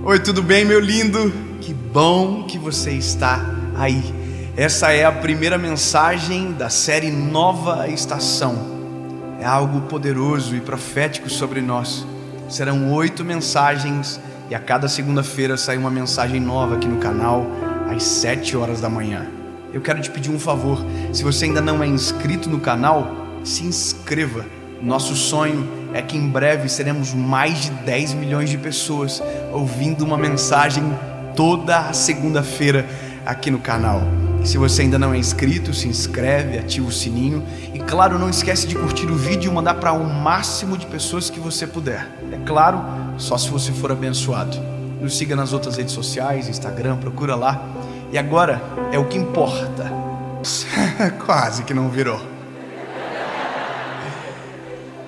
Oi, tudo bem, meu lindo? Que bom que você está aí. Essa é a primeira mensagem da série Nova Estação. É algo poderoso e profético sobre nós. Serão 8 mensagens e a cada segunda-feira sai uma mensagem nova aqui no canal às 7 horas da manhã. Eu quero te pedir um favor. Se você ainda não é inscrito no canal, se inscreva. Nosso sonho é que em breve seremos mais de 10 milhões de pessoas ouvindo uma mensagem toda a segunda-feira aqui no canal. Se você ainda não é inscrito, se inscreve, ativa o sininho e claro, não esquece de curtir o vídeo e mandar para o máximo de pessoas que você puder. É claro, só se você for abençoado. Nos siga nas outras redes sociais, Instagram, procura lá. E agora é o que importa. Quase que não virou.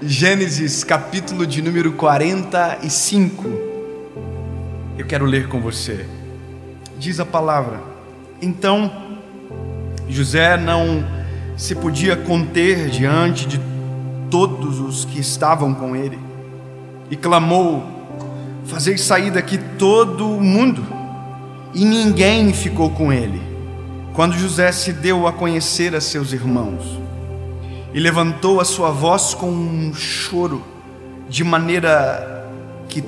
Gênesis, capítulo de número 45. Eu quero ler com você. Diz a palavra: então José não se podia conter diante de todos os que estavam com ele, e clamou: fazei sair daqui todo o mundo. E ninguém ficou com ele, quando José se deu a conhecer a seus irmãos. E levantou a sua voz com um choro, de maneira que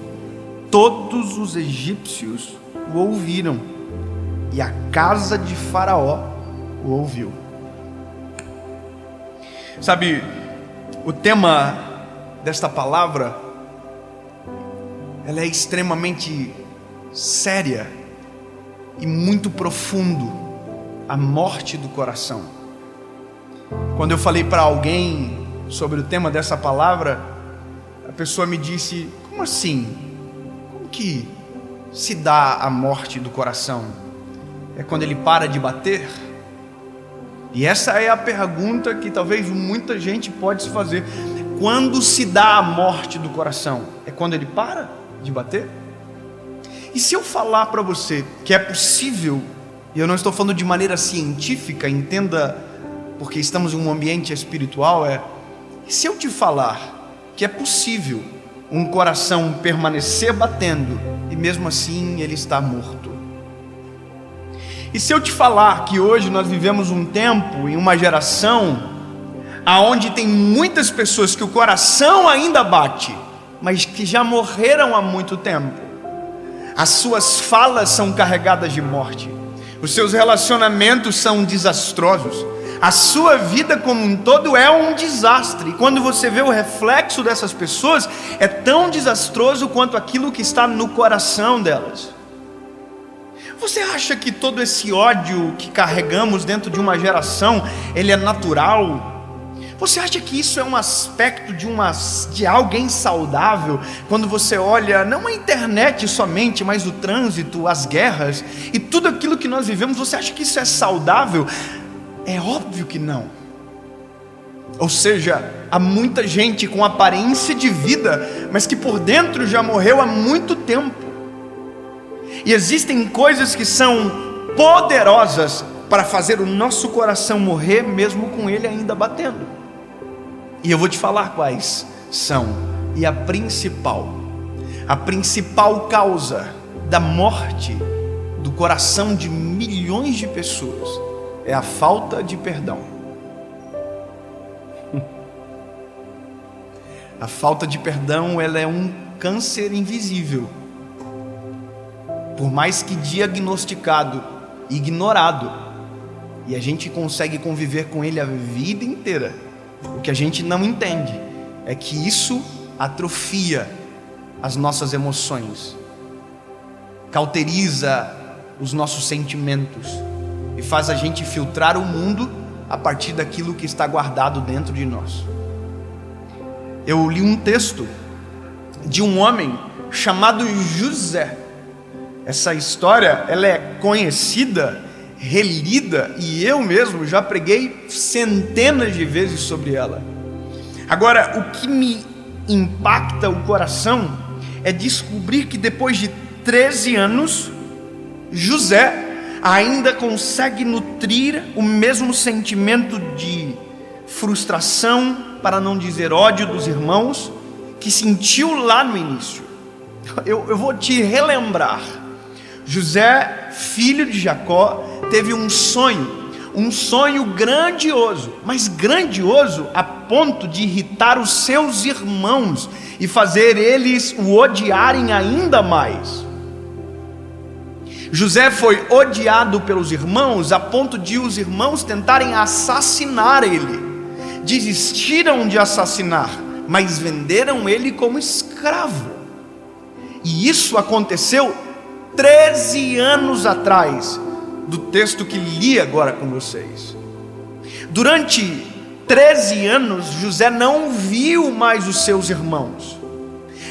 todos os egípcios o ouviram, e a casa de Faraó o ouviu. Sabe, o tema desta palavra, ela é extremamente séria e muito profundo, a morte do coração. Quando eu falei para alguém sobre o tema dessa palavra, a pessoa me disse: como assim? Como que se dá a morte do coração? É quando ele para de bater? E essa é a pergunta que talvez muita gente pode se fazer. Quando se dá a morte do coração? É quando ele para de bater? E se eu falar para você que é possível, e eu não estou falando de maneira científica, entenda, porque estamos em um ambiente espiritual, se eu te falar que é possível um coração permanecer batendo e mesmo assim ele está morto? E se eu te falar que hoje nós vivemos um tempo, em uma geração aonde tem muitas pessoas que o coração ainda bate, mas que já morreram há muito tempo, as suas falas são carregadas de morte, os seus relacionamentos são desastrosos, a sua vida como um todo é um desastre. E quando você vê o reflexo dessas pessoas, é tão desastroso quanto aquilo que está no coração delas. Você acha que todo esse ódio que carregamos dentro de uma geração, ele é natural? Você acha que isso é um aspecto de alguém saudável? Quando você olha, não a internet somente, mas o trânsito, as guerras e tudo aquilo que nós vivemos, você acha que isso é saudável? É óbvio que não. Ou seja, há muita gente com aparência de vida, mas que por dentro já morreu há muito tempo. E existem coisas que são poderosas para fazer o nosso coração morrer, mesmo com ele ainda batendo. E eu vou te falar quais são. E a principal causa da morte do coração de milhões de pessoas é a falta de perdão. A falta de perdão, ela é um câncer invisível. Por mais que diagnosticado, ignorado, e a gente consegue conviver com ele a vida inteira, o que a gente não entende é que isso atrofia as nossas emoções, cauteriza os nossos sentimentos e faz a gente filtrar o mundo a partir daquilo que está guardado dentro de nós. Eu li um texto de um homem chamado José. Essa história, ela é conhecida, relida, e eu mesmo já preguei centenas de vezes sobre ela. Agora, o que me impacta o coração é descobrir que depois de 13 anos, José ainda consegue nutrir o mesmo sentimento de frustração, para não dizer ódio dos irmãos, que sentiu lá no início. Eu vou te relembrar. José, filho de Jacó, teve um sonho grandioso, mas grandioso a ponto de irritar os seus irmãos e fazer eles o odiarem ainda mais. José foi odiado pelos irmãos a ponto de os irmãos tentarem assassinar ele. Desistiram de assassinar, mas venderam ele como escravo. E isso aconteceu 13 anos atrás, do texto que li agora com vocês. Durante 13 anos, José não viu mais os seus irmãos.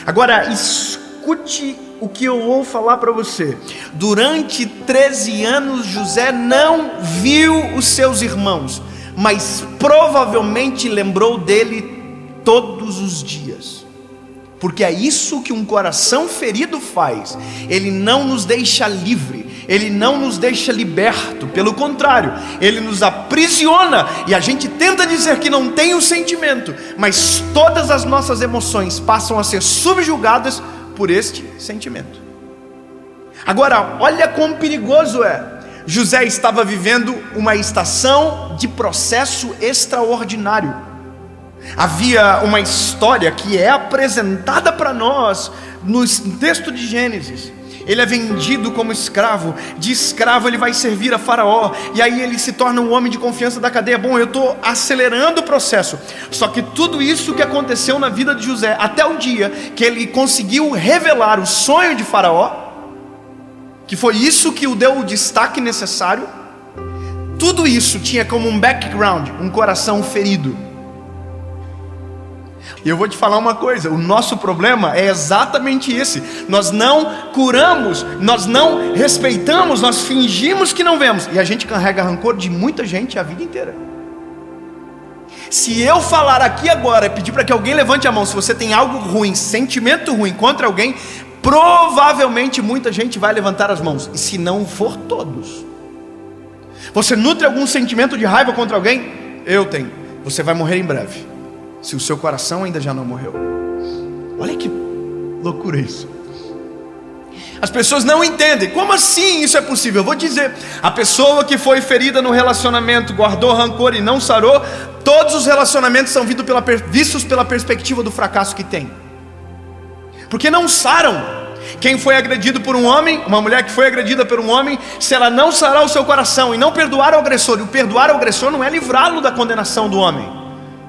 Agora, escute o que eu vou falar para você. Durante 13 anos, José não viu os seus irmãos, mas provavelmente lembrou dele todos os dias. Porque é isso que um coração ferido faz. Ele não nos deixa livre, ele não nos deixa liberto. Pelo contrário, ele nos aprisiona. E a gente tenta dizer que não tem o sentimento, mas todas as nossas emoções passam a ser subjugadas por este sentimento. Agora, olha quão perigoso é. José estava vivendo uma estação de processo extraordinário. Havia uma história que é apresentada para nós no texto de Gênesis. Ele é vendido como escravo. De escravo ele vai servir a Faraó, e aí ele se torna um homem de confiança da cadeia. Bom, eu estou acelerando o processo. Só que tudo isso que aconteceu na vida de José, até o dia que ele conseguiu revelar o sonho de Faraó, que foi isso que o deu o destaque necessário, tudo isso tinha como um background, um coração ferido. E eu vou te falar uma coisa, o nosso problema é exatamente esse. Nós não curamos, nós não respeitamos, nós fingimos que não vemos. E a gente carrega rancor de muita gente a vida inteira. Se eu falar aqui agora e pedir para que alguém levante a mão, se você tem algo ruim, sentimento ruim contra alguém, provavelmente muita gente vai levantar as mãos. E se não for todos. Você nutre algum sentimento de raiva contra alguém? Eu tenho. Você vai morrer em breve, se o seu coração ainda já não morreu. Olha que loucura isso. As pessoas não entendem. Como assim isso é possível? Eu vou dizer, a pessoa que foi ferida no relacionamento, guardou rancor e não sarou, todos os relacionamentos são vistos pela perspectiva do fracasso que tem. Porque não saram. Quem foi agredido por um homem, uma mulher que foi agredida por um homem, se ela não sarar o seu coração e não perdoar o agressor, e o perdoar o agressor não é livrá-lo da condenação do homem,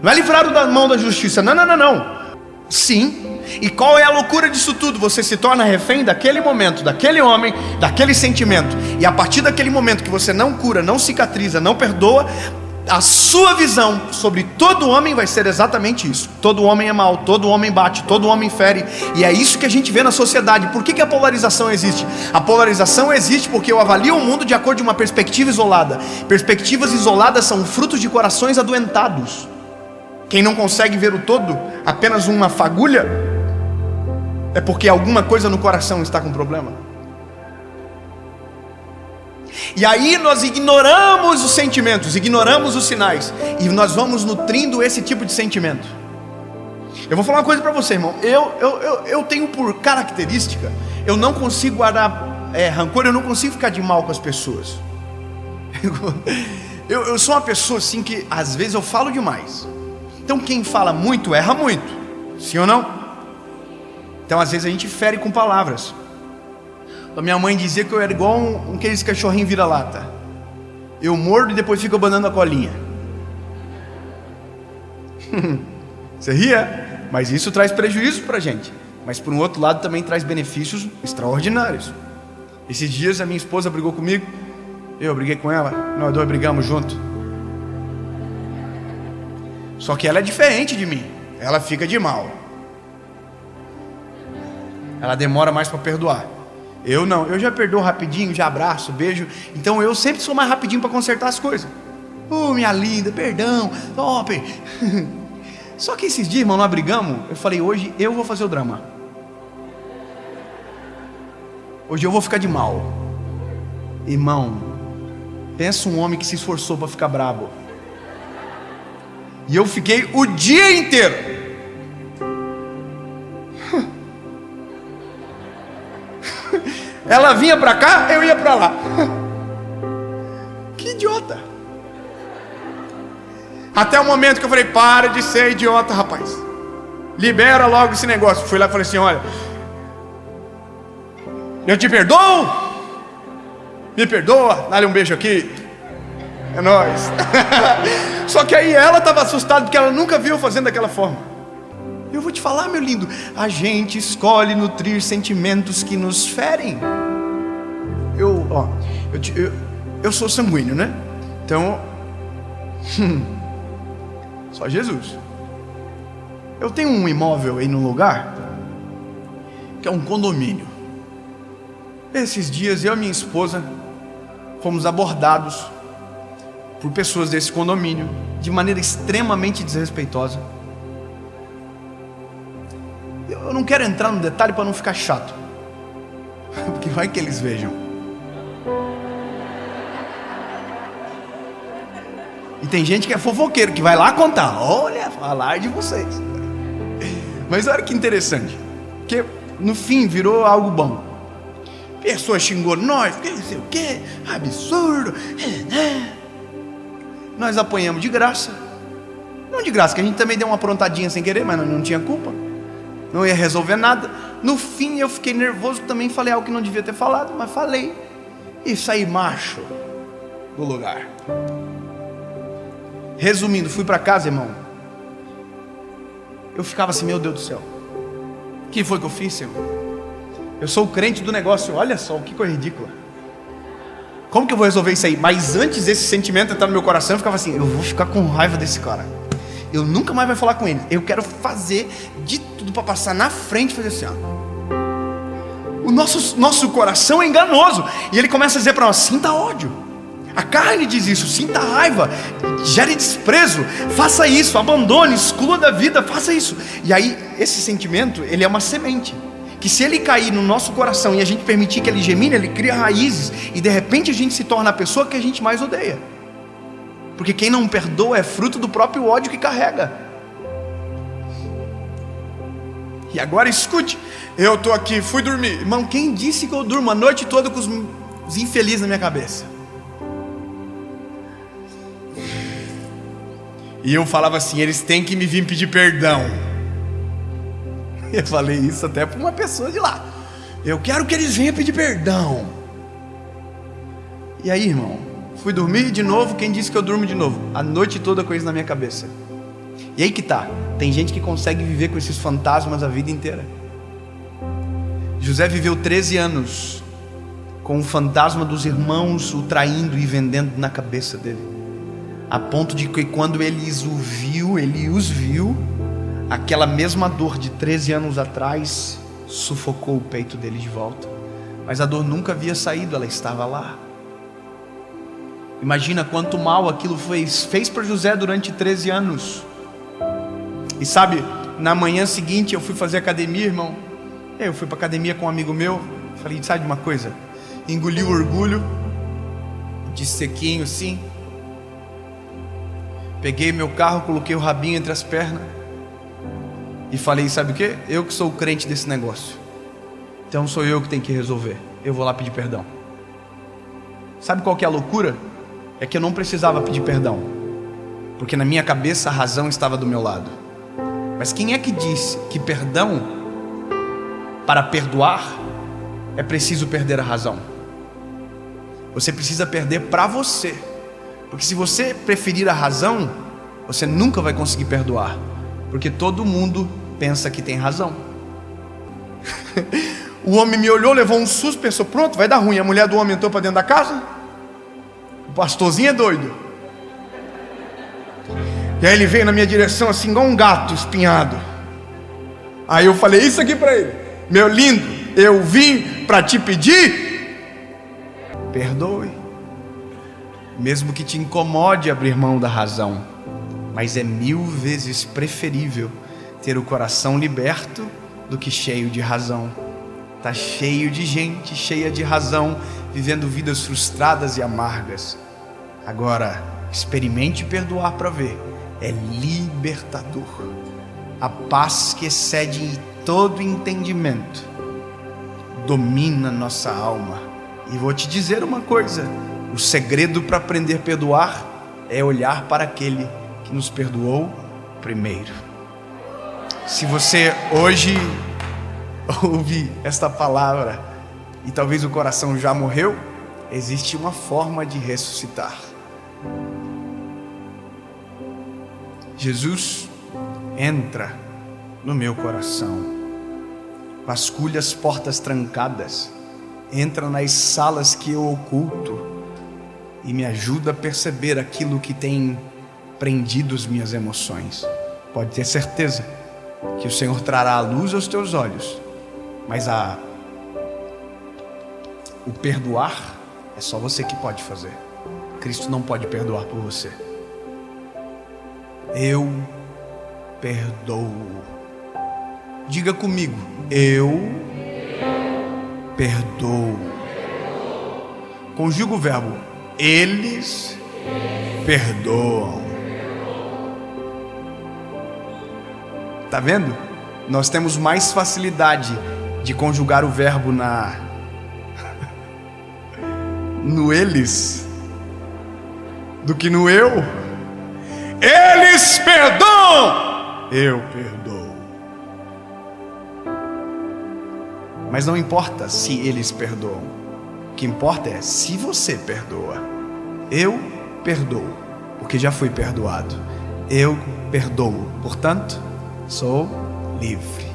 não é livrá-lo da mão da justiça, não. Sim, e qual é a loucura disso tudo? Você se torna refém daquele momento, daquele homem, daquele sentimento. E a partir daquele momento que você não cura, não cicatriza, não perdoa, a sua visão sobre todo homem vai ser exatamente isso. Todo homem é mau, todo homem bate, todo homem fere. E é isso que a gente vê na sociedade. Por que a polarização existe? A polarização existe porque eu avalio o mundo de acordo com uma perspectiva isolada. Perspectivas isoladas são frutos de corações adoentados. Quem não consegue ver o todo, apenas uma fagulha, é porque alguma coisa no coração está com problema. E aí nós ignoramos os sentimentos, ignoramos os sinais, e nós vamos nutrindo esse tipo de sentimento. Eu vou falar uma coisa para você, irmão. Eu tenho por característica, eu não consigo guardar rancor, eu não consigo ficar de mal com as pessoas. Eu sou uma pessoa assim que às vezes eu falo demais. Então quem fala muito, erra muito. Sim ou não? Então às vezes a gente fere com palavras. A minha mãe dizia que eu era igual aqueles cachorrinhos vira-lata. Eu mordo e depois fico abanando a colinha. Você ria? Mas isso traz prejuízo pra gente. Mas por um outro lado também traz benefícios extraordinários. Esses dias a minha esposa brigou comigo. Eu briguei com ela. Nós dois brigamos junto. Só que ela é diferente de mim. Ela fica de mal. Ela demora mais para perdoar. Eu não, eu já perdoo rapidinho, já abraço, beijo. Então eu sempre sou mais rapidinho para consertar as coisas. Minha linda, perdão, top. Só que esses dias, irmão, nós brigamos. Eu falei, hoje eu vou fazer o drama. Hoje eu vou ficar de mal. Irmão, pensa um homem que se esforçou para ficar bravo. E eu fiquei o dia inteiro. Ela vinha para cá, eu ia para lá. Que idiota. Até o momento que eu falei: para de ser idiota, rapaz. Libera logo esse negócio. Fui lá e falei assim: olha, eu te perdoo. Me perdoa, dá-lhe um beijo aqui. É nóis. Só que aí ela estava assustada, porque ela nunca viu fazendo daquela forma. Eu vou te falar, meu lindo, a gente escolhe nutrir sentimentos que nos ferem. Eu sou sanguíneo, né? Então, só Jesus. Eu tenho um imóvel aí num lugar que é um condomínio. Esses dias eu e minha esposa fomos abordados por pessoas desse condomínio de maneira extremamente desrespeitosa. Eu não quero entrar no detalhe para não ficar chato, porque vai que eles vejam. E tem gente que é fofoqueiro, que vai lá contar: olha, falar de vocês. Mas olha que interessante, porque no fim virou algo bom. A pessoa xingou nós, que não sei o que, absurdo. Nós apanhamos de graça. Não de graça, que a gente também deu uma aprontadinha sem querer, mas não tinha culpa. Não ia resolver nada. No fim eu fiquei nervoso, também falei algo que não devia ter falado, mas falei. E saí macho do lugar. Resumindo, fui para casa, irmão. Eu ficava assim: meu Deus do céu, o que foi que eu fiz, Senhor? Eu sou o crente do negócio, olha só, que coisa ridícula. Como que eu vou resolver isso aí? Mas antes desse sentimento entrar no meu coração, eu ficava assim: eu vou ficar com raiva desse cara. Eu nunca mais vou falar com ele. Eu quero fazer de tudo para passar na frente e fazer assim, ó. O nosso coração é enganoso. E ele começa a dizer para nós: sinta ódio. A carne diz isso: sinta raiva, gere desprezo, faça isso, abandone, exclua da vida, faça isso. E aí esse sentimento, ele é uma semente, que se ele cair no nosso coração e a gente permitir que ele germine, ele cria raízes, e de repente a gente se torna a pessoa que a gente mais odeia. Porque quem não perdoa é fruto do próprio ódio que carrega. E agora escute, eu estou aqui, fui dormir. Irmão, quem disse que eu durmo a noite toda com os infelizes na minha cabeça? E eu falava assim: eles têm que me vir pedir perdão. Eu falei isso até para uma pessoa de lá: eu quero que eles venham pedir perdão. E aí, irmão, fui dormir de novo. Quem disse que eu durmo de novo? A noite toda com isso na minha cabeça. E aí que tá, tem gente que consegue viver com esses fantasmas a vida inteira. José viveu 13 anos com o fantasma dos irmãos o traindo e vendendo na cabeça dele, a ponto de que quando ele os viu, aquela mesma dor de 13 anos atrás sufocou o peito dele de volta. Mas a dor nunca havia saído, ela estava lá. Imagina quanto mal aquilo fez para José durante 13 anos. E sabe, na manhã seguinte eu fui fazer academia, irmão. Eu fui para academia com um amigo meu. Falei: sabe de uma coisa? Engoli o orgulho, de sequinho assim. Peguei meu carro, coloquei o rabinho entre as pernas e falei: sabe o que? Eu que sou o crente desse negócio, então sou eu que tenho que resolver. Eu vou lá pedir perdão. Sabe qual que é a loucura? É que eu não precisava pedir perdão, porque na minha cabeça a razão estava do meu lado. Mas quem é que disse que perdão, para perdoar, é preciso perder a razão? Você precisa perder para você. Porque se você preferir a razão, você nunca vai conseguir perdoar, porque todo mundo pensa que tem razão. O homem me olhou, levou um susto, pensou: pronto, vai dar ruim. A mulher do homem entrou para dentro da casa. O pastorzinho é doido. E aí ele veio na minha direção assim, igual um gato espinhado. Aí eu falei isso aqui para ele: meu lindo, eu vim para te pedir perdoe. Mesmo que te incomode abrir mão da razão, mas é 1000 vezes preferível ter o coração liberto do que cheio de razão. Está cheio de gente cheia de razão, vivendo vidas frustradas e amargas. Agora, experimente perdoar para ver. É libertador. A paz que excede todo entendimento domina nossa alma. E vou te dizer uma coisa: o segredo para aprender a perdoar é olhar para aquele que nos perdoou primeiro. Se você hoje ouve esta palavra e talvez o coração já morreu, existe uma forma de ressuscitar. Jesus entra no meu coração, vasculha as portas trancadas, entra nas salas que eu oculto e me ajuda a perceber aquilo que tem prendido as minhas emoções. Pode ter certeza que o Senhor trará a luz aos teus olhos, mas o perdoar é só você que pode fazer. Cristo não pode perdoar por você. Eu perdoo. Diga comigo: eu perdoo. Conjuga o verbo: eles perdoam. Tá vendo? Nós temos mais facilidade de conjugar o verbo no eles do que no eu. Eles perdoam, eu perdoo. Mas não importa se eles perdoam, o que importa é se você perdoa. Eu perdoo, porque já fui perdoado. Eu perdoo, portanto, sou livre.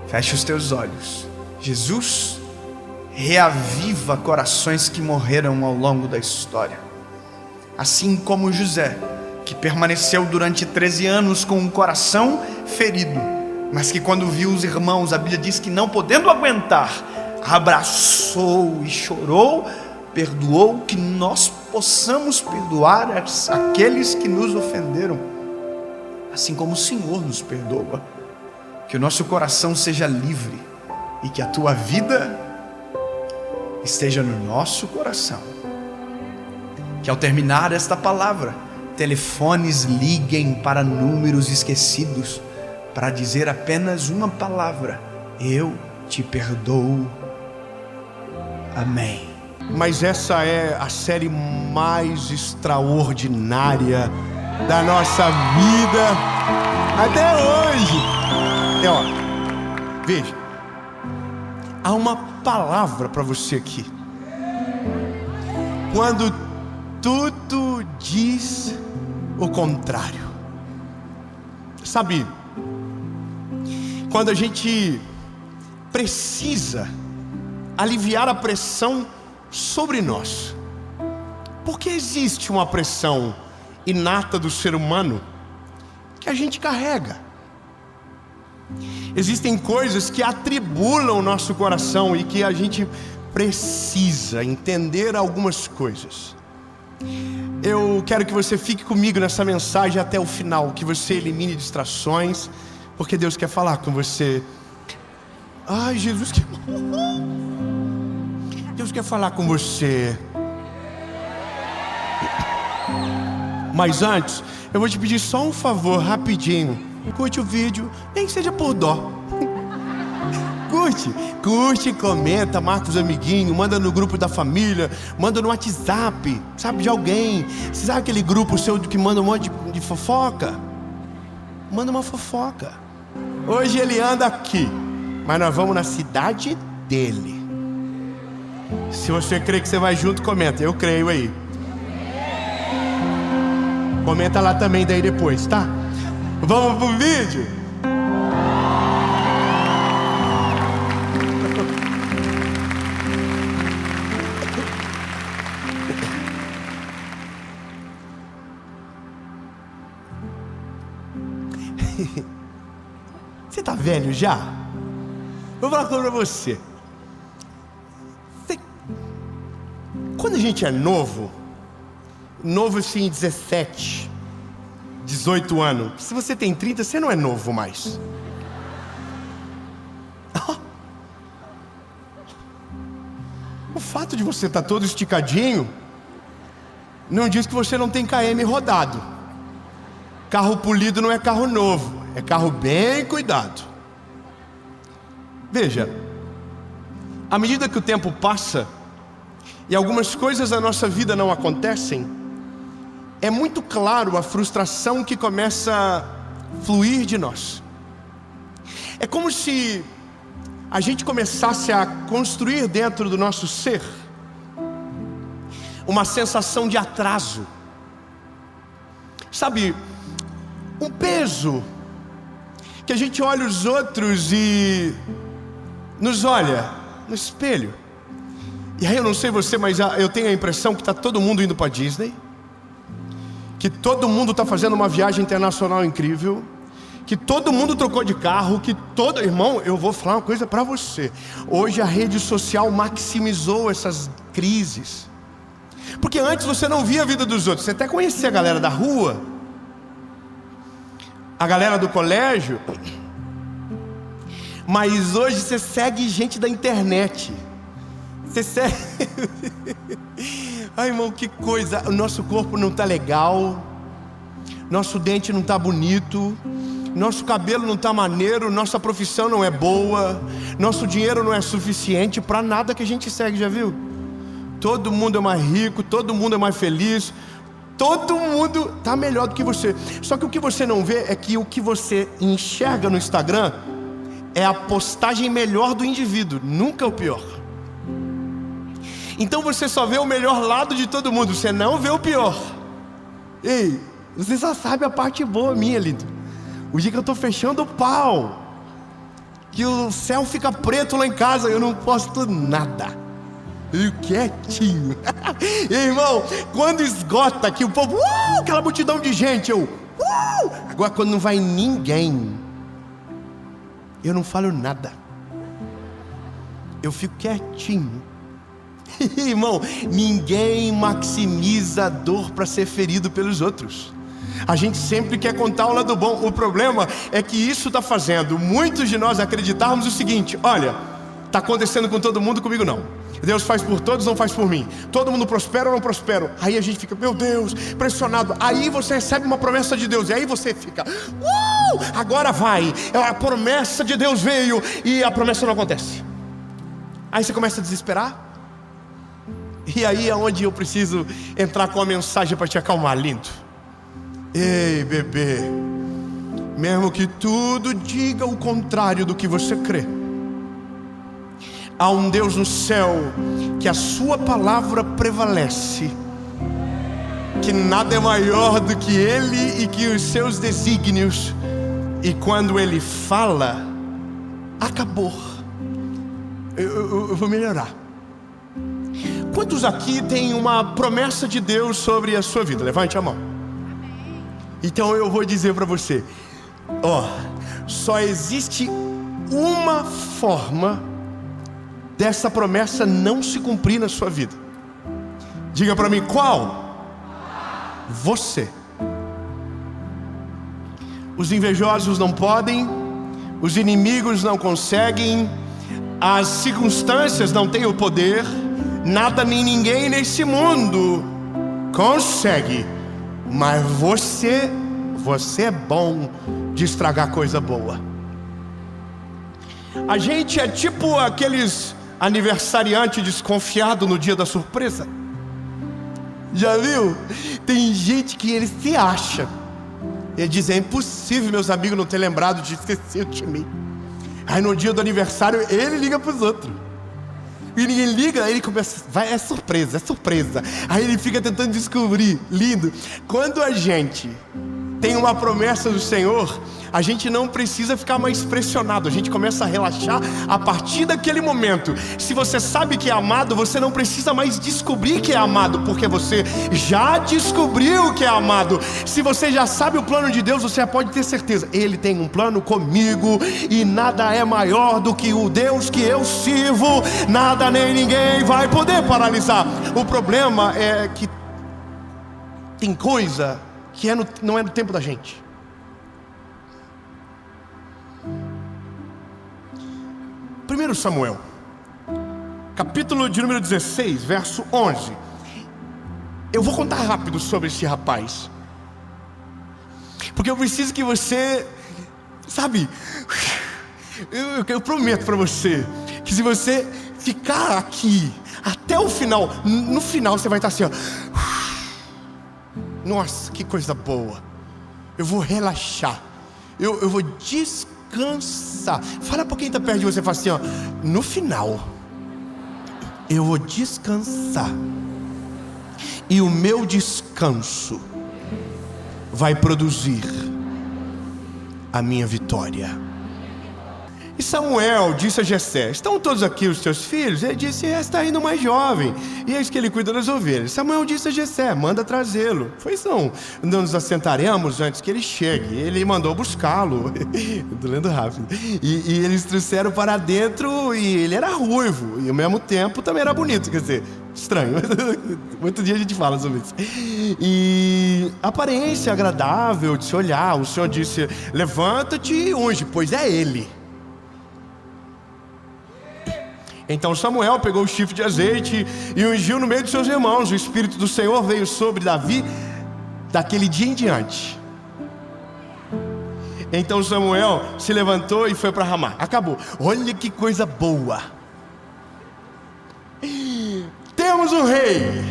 Feche os teus olhos. Jesus reaviva corações que morreram ao longo da história. Assim como José, que permaneceu durante 13 anos com o coração ferido, mas que quando viu os irmãos, a Bíblia diz que não podendo aguentar, abraçou e chorou, perdoou, que nós possamos perdoar aqueles que nos ofenderam, assim como o Senhor nos perdoa. Que o nosso coração seja livre e que a tua vida esteja no nosso coração. Que ao terminar esta palavra, telefones liguem para números esquecidos para dizer apenas uma palavra: eu te perdoo. Amém. Mas essa é a série mais extraordinária da nossa vida até hoje. E ó, veja, há uma palavra para você aqui. Quando tudo diz o contrário. Sabe, quando a gente precisa aliviar a pressão sobre nós, porque existe uma pressão inata do ser humano que a gente carrega. Existem coisas que atribulam o nosso coração e que a gente precisa entender algumas coisas. Eu quero que você fique comigo nessa mensagem até o final, que você elimine distrações, porque Deus quer falar com você. Ai, Jesus quer... Deus quer falar com você. Mas antes, eu vou te pedir só um favor rapidinho. Curte o vídeo, nem que seja por dó. Curte, comenta, marca os amiguinhos, manda no grupo da família, manda no WhatsApp, sabe, de alguém. Você sabe aquele grupo seu que manda um monte de fofoca? Manda uma fofoca. Hoje ele anda aqui, mas nós vamos na cidade dele. Se você crê que você vai junto, comenta. Eu creio aí. Comenta lá também daí depois, tá? Vamos pro vídeo? Você tá velho já? Vou falar uma coisa pra você. Quando a gente é novo assim, 17, 18 anos. Se você tem 30, você não é novo mais. O fato de você estar todo esticadinho não diz que você não tem KM rodado. Carro polido não é carro novo, é carro bem cuidado. Veja, À medida que o tempo passa e algumas coisas da nossa vida não acontecem, é muito claro a frustração que começa a fluir de nós. É como se a gente começasse a construir dentro do nosso ser uma sensação de atraso. Sabe, um peso que a gente olha os outros e nos olha no espelho. E aí eu não sei você, mas eu tenho a impressão que está todo mundo indo para Disney, que todo mundo está fazendo uma viagem internacional incrível, que todo mundo trocou de carro, que todo... Irmão, eu vou falar uma coisa para você. Hoje a rede social maximizou essas crises. Porque antes você não via a vida dos outros, você até conhecia a galera da rua, a galera do colégio, mas hoje você segue gente da internet. Você segue... Ai, irmão, que coisa. O nosso corpo não está legal, nosso dente não está bonito, nosso cabelo não está maneiro, nossa profissão não é boa, nosso dinheiro não é suficiente para nada que a gente segue, já viu? Todo mundo é mais rico, todo mundo é mais feliz, todo mundo está melhor do que você. Só que o que você não vê é que o que você enxerga no Instagram é a postagem melhor do indivíduo, nunca o pior. Então você só vê o melhor lado de todo mundo, você não vê o pior. Ei, você só sabe a parte boa minha, lindo. O dia que eu estou fechando o pau, que o céu fica preto lá em casa, eu não posto nada, eu quietinho. Irmão, quando esgota que o povo, aquela multidão de gente, agora quando não vai ninguém, eu não falo nada, eu fico quietinho. Irmão, ninguém maximiza a dor para ser ferido pelos outros. A gente sempre quer contar o lado bom. O problema é que isso está fazendo muitos de nós acreditarmos o seguinte: olha, está acontecendo com todo mundo, comigo não. Deus faz por todos, não faz por mim. Todo mundo prospera ou não prospera. Aí a gente fica, meu Deus, pressionado. Aí você recebe uma promessa de Deus, e aí você fica, agora vai. A promessa de Deus veio e a promessa não acontece. Aí você começa a desesperar. E aí é onde eu preciso entrar com a mensagem para te acalmar, lindo. Ei, bebê, mesmo que tudo diga o contrário do que você crê, há um Deus no céu que a sua palavra prevalece, que nada é maior do que Ele e que os seus desígnios. E quando Ele fala, acabou. Eu vou melhorar. Quantos aqui tem uma promessa de Deus sobre a sua vida? Levante a mão. Então eu vou dizer para você, só existe uma forma dessa promessa não se cumprir na sua vida. Diga para mim, qual? Você. Os invejosos não podem, os inimigos não conseguem, as circunstâncias não têm o poder, nada nem ninguém nesse mundo consegue. Mas você é bom de estragar coisa boa. A gente é tipo aqueles aniversariantes desconfiados no dia da surpresa. Já viu? Tem gente que ele se acha. Ele diz, é impossível meus amigos não ter lembrado de esquecer de mim. Aí no dia do aniversário ele liga para os outros. E ninguém liga, aí ele começa, é surpresa. Aí ele fica tentando descobrir. Lindo. Quando a gente tem uma promessa do Senhor, a gente não precisa ficar mais pressionado, a gente começa a relaxar a partir daquele momento. Se você sabe que é amado, você não precisa mais descobrir que é amado, porque você já descobriu que é amado. Se você já sabe o plano de Deus, você pode ter certeza, Ele tem um plano comigo, e nada é maior do que o Deus que eu sirvo. Nada nem ninguém vai poder paralisar. O problema é que tem coisa que não é no tempo da gente. Primeiro Samuel, capítulo de número 16, verso 11. Eu vou contar rápido sobre esse rapaz, porque eu preciso que você, sabe, eu prometo para você que se você ficar aqui até o final. No final você vai estar assim, ó. Nossa, que coisa boa. Eu vou relaxar. Eu vou descansar. Fala para quem está perto de você, fala assim, ó. No final, eu vou descansar. E o meu descanso vai produzir a minha vitória. E Samuel disse a Jessé: estão todos aqui os teus filhos? Ele disse: está indo mais jovem, e eis que ele cuida das ovelhas. Samuel disse a Jessé: manda trazê-lo. Pois não nos assentaremos antes que ele chegue. Ele mandou buscá-lo. Estou lendo rápido. E eles trouxeram para dentro, e ele era ruivo, e ao mesmo tempo também era bonito. Quer dizer, estranho. Outro dia a gente fala sobre isso. E aparência agradável de se olhar. O Senhor disse: levanta-te e unge, pois é ele. Então Samuel pegou o chifre de azeite e ungiu no meio de seus irmãos. O Espírito do Senhor veio sobre Davi daquele dia em diante. Então Samuel se levantou e foi para Ramá. Acabou. Olha que coisa boa. Temos um rei.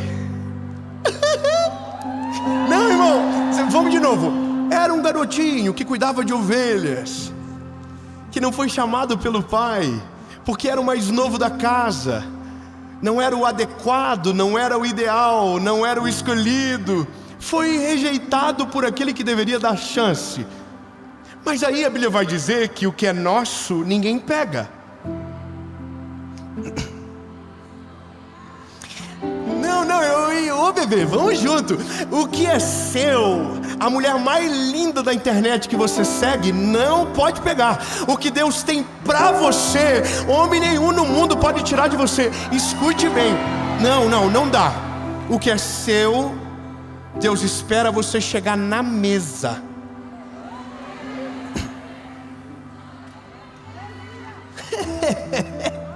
Não, irmão, vamos de novo. Era um garotinho que cuidava de ovelhas, que não foi chamado pelo pai, porque era o mais novo da casa. Não era o adequado, não era o ideal, não era o escolhido. Foi rejeitado por aquele que deveria dar chance. Mas aí a Bíblia vai dizer que o que é nosso, ninguém pega. Ô bebê, vamos junto. O que é seu, a mulher mais linda da internet que você segue, não pode pegar. O que Deus tem pra você, homem nenhum no mundo pode tirar de você. Escute bem. Não dá. O que é seu, Deus espera você chegar na mesa.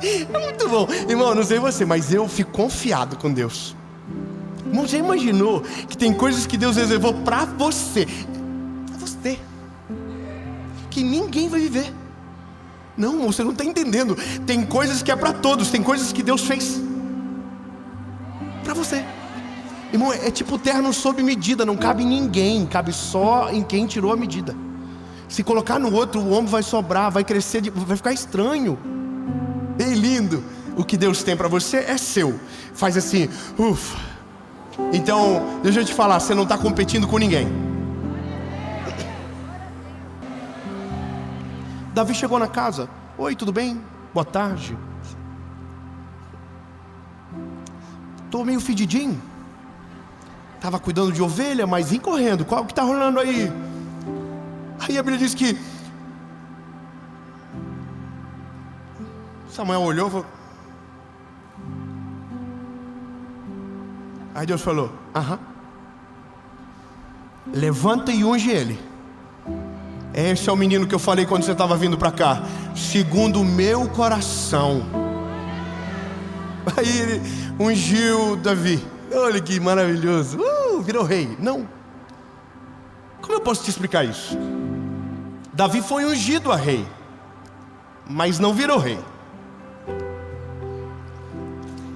É muito bom. Irmão, não sei você, mas eu fico confiado com Deus. Irmão, já imaginou que tem coisas que Deus reservou pra você? Pra você. Que ninguém vai viver. Não, você não está entendendo. Tem coisas que é pra todos. Tem coisas que Deus fez pra você. Irmão, é tipo terno sob medida. Não cabe em ninguém. Cabe só em quem tirou a medida. Se colocar no outro, o ombro vai sobrar, vai crescer, vai ficar estranho. Ei, lindo. O que Deus tem pra você é seu. Faz assim, ufa. Então, deixa eu te falar, você não está competindo com ninguém. Davi chegou na casa. Oi, tudo bem? Boa tarde. Estou meio fedidinho. Estava cuidando de ovelha, mas vim correndo. Qual que está rolando aí? Aí a Bíblia diz que Samuel olhou e falou. Aí Deus falou: levanta e unge ele. Esse é o menino que eu falei quando você estava vindo para cá, segundo o meu coração. Aí ele ungiu Davi. Olha que maravilhoso. Virou rei. Não. Como eu posso te explicar isso? Davi foi ungido a rei, mas não virou rei.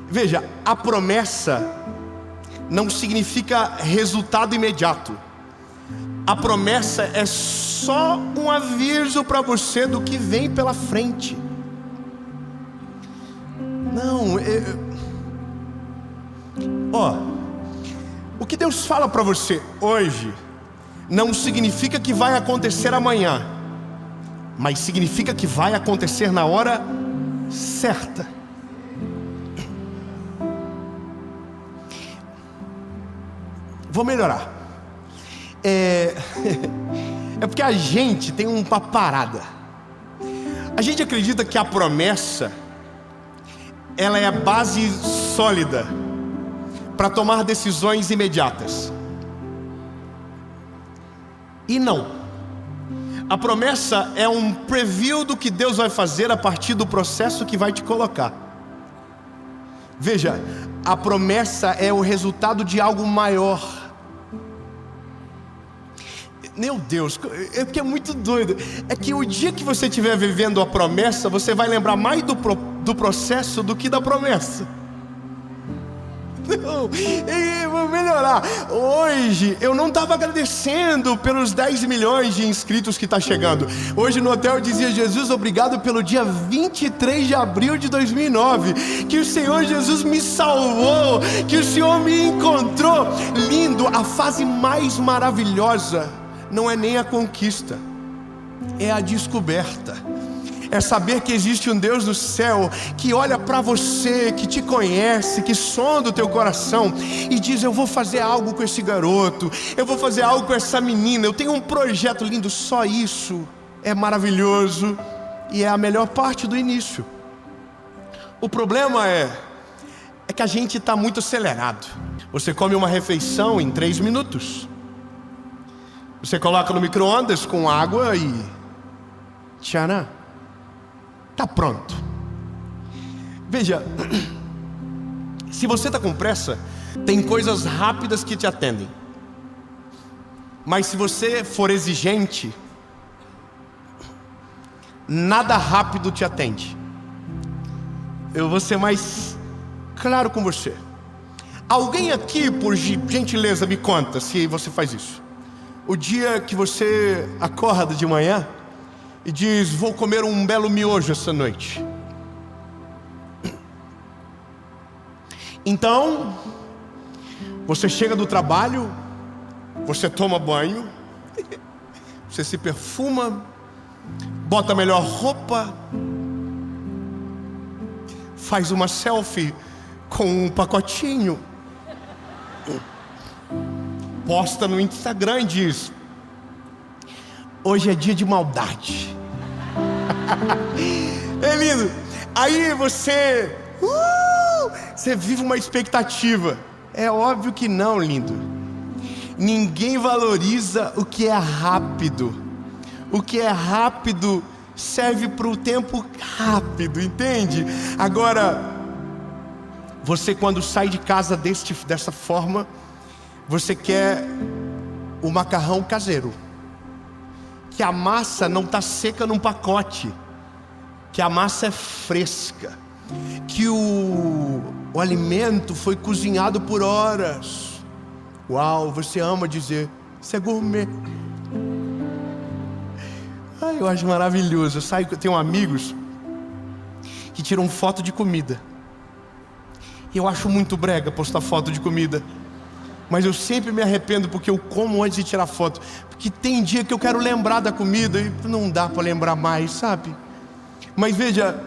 Veja, a promessa não significa resultado imediato. A promessa é só um aviso para você do que vem pela frente. Não, o que Deus fala para você hoje não significa que vai acontecer amanhã, mas significa que vai acontecer na hora certa. Vou melhorar. É porque a gente tem uma parada. A gente acredita que a promessa, ela é a base sólida para tomar decisões imediatas. E não. A promessa é um preview do que Deus vai fazer a partir do processo que vai te colocar. Veja, a promessa é o resultado de algo maior. Meu Deus, é porque é muito doido. É que o dia que você estiver vivendo a promessa, você vai lembrar mais do do processo do que da promessa. Não, vou melhorar. Hoje eu não estava agradecendo pelos 10 milhões de inscritos que está chegando. Hoje no hotel eu dizia: Jesus, obrigado pelo dia 23 de abril de 2009, que o Senhor Jesus me salvou, que o Senhor me encontrou. Lindo, a fase mais maravilhosa não é nem a conquista, é a descoberta. É saber que existe um Deus do céu que olha para você, que te conhece, que sonda o teu coração e diz: eu vou fazer algo com esse garoto, eu vou fazer algo com essa menina, eu tenho um projeto lindo. Só isso é maravilhoso e é a melhor parte do início. O problema é que a gente está muito acelerado. Você come uma refeição em 3 minutos, você coloca no micro-ondas com água e tcharam, está pronto. Veja, se você está com pressa, tem coisas rápidas que te atendem. Mas se você for exigente, nada rápido te atende. Eu vou ser mais claro com você. Alguém aqui, por gentileza, me conta se você faz isso. O dia que você acorda de manhã e diz: vou comer um belo miojo essa noite. Então, você chega do trabalho, você toma banho, você se perfuma, bota a melhor roupa, faz uma selfie com um pacotinho, posta no Instagram e diz: hoje é dia de maldade. É lindo. Aí você vive uma expectativa. É óbvio que não, lindo. Ninguém valoriza o que é rápido. O que é rápido serve para o tempo rápido, entende? Agora, você quando sai de casa dessa forma, você quer o macarrão caseiro, que a massa não está seca num pacote, que a massa é fresca, que o alimento foi cozinhado por horas. Uau, você ama dizer: isso é gourmet. Eu acho maravilhoso. Eu tenho amigos que tiram foto de comida, e eu acho muito brega postar foto de comida, mas eu sempre me arrependo porque eu como antes de tirar foto. Porque tem dia que eu quero lembrar da comida e não dá para lembrar mais, sabe? Mas veja,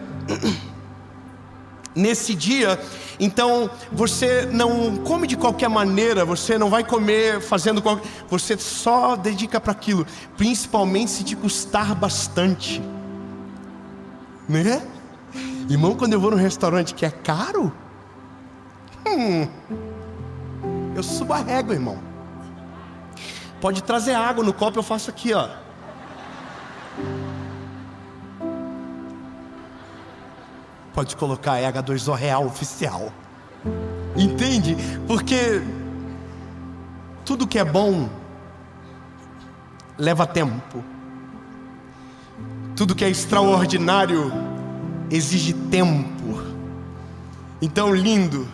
nesse dia, então, você não come de qualquer maneira, você não vai comer fazendo você só dedica para aquilo, principalmente se te custar bastante, né? Irmão, quando eu vou num restaurante que é caro, eu subo a régua, irmão. Pode trazer água no copo, eu faço aqui, ó. Pode colocar H2O real oficial. Entende? Porque tudo que é bom leva tempo. Tudo que é extraordinário exige tempo. Então, lindo,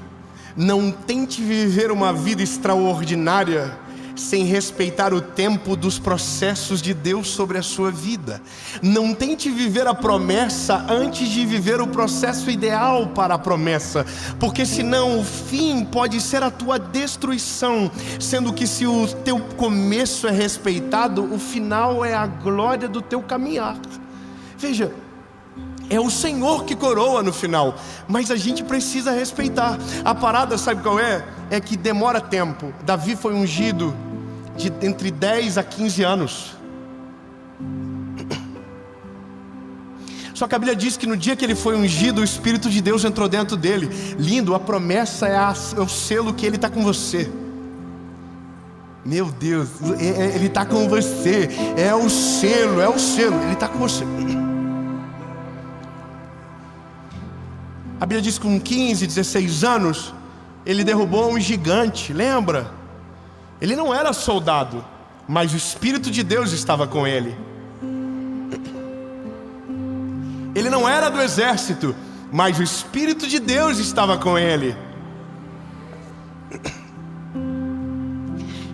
não tente viver uma vida extraordinária sem respeitar o tempo dos processos de Deus sobre a sua vida. Não tente viver a promessa antes de viver o processo ideal para a promessa, porque senão o fim pode ser a tua destruição, sendo que se o teu começo é respeitado, o final é a glória do teu caminhar. Veja, é o Senhor que coroa no final, mas a gente precisa respeitar. A parada, sabe qual é? É que demora tempo. Davi foi ungido de entre 10 a 15 anos. Só que a Bíblia diz que no dia que ele foi ungido, o Espírito de Deus entrou dentro dele. Lindo, a promessa é o selo que ele está com você. Meu Deus, ele está com você. É o selo, ele está com você. A Bíblia diz que com 15, 16 anos, ele derrubou um gigante, lembra? Ele não era soldado, mas o Espírito de Deus estava com ele. Ele não era do exército, mas o Espírito de Deus estava com ele.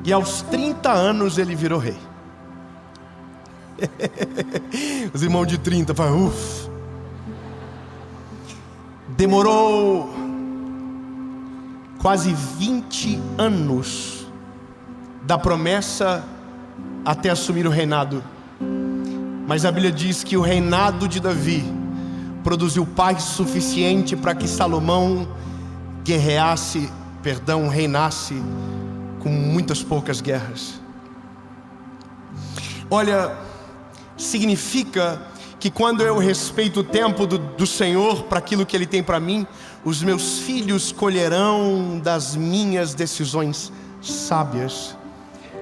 E aos 30 anos ele virou rei. Os irmãos de 30 falam, uff. Demorou quase 20 anos da promessa até assumir o reinado. Mas a Bíblia diz que o reinado de Davi produziu paz suficiente para que Salomão reinasse com muitas poucas guerras. Olha, significa que quando eu respeito o tempo do Senhor para aquilo que Ele tem para mim, os meus filhos colherão das minhas decisões sábias.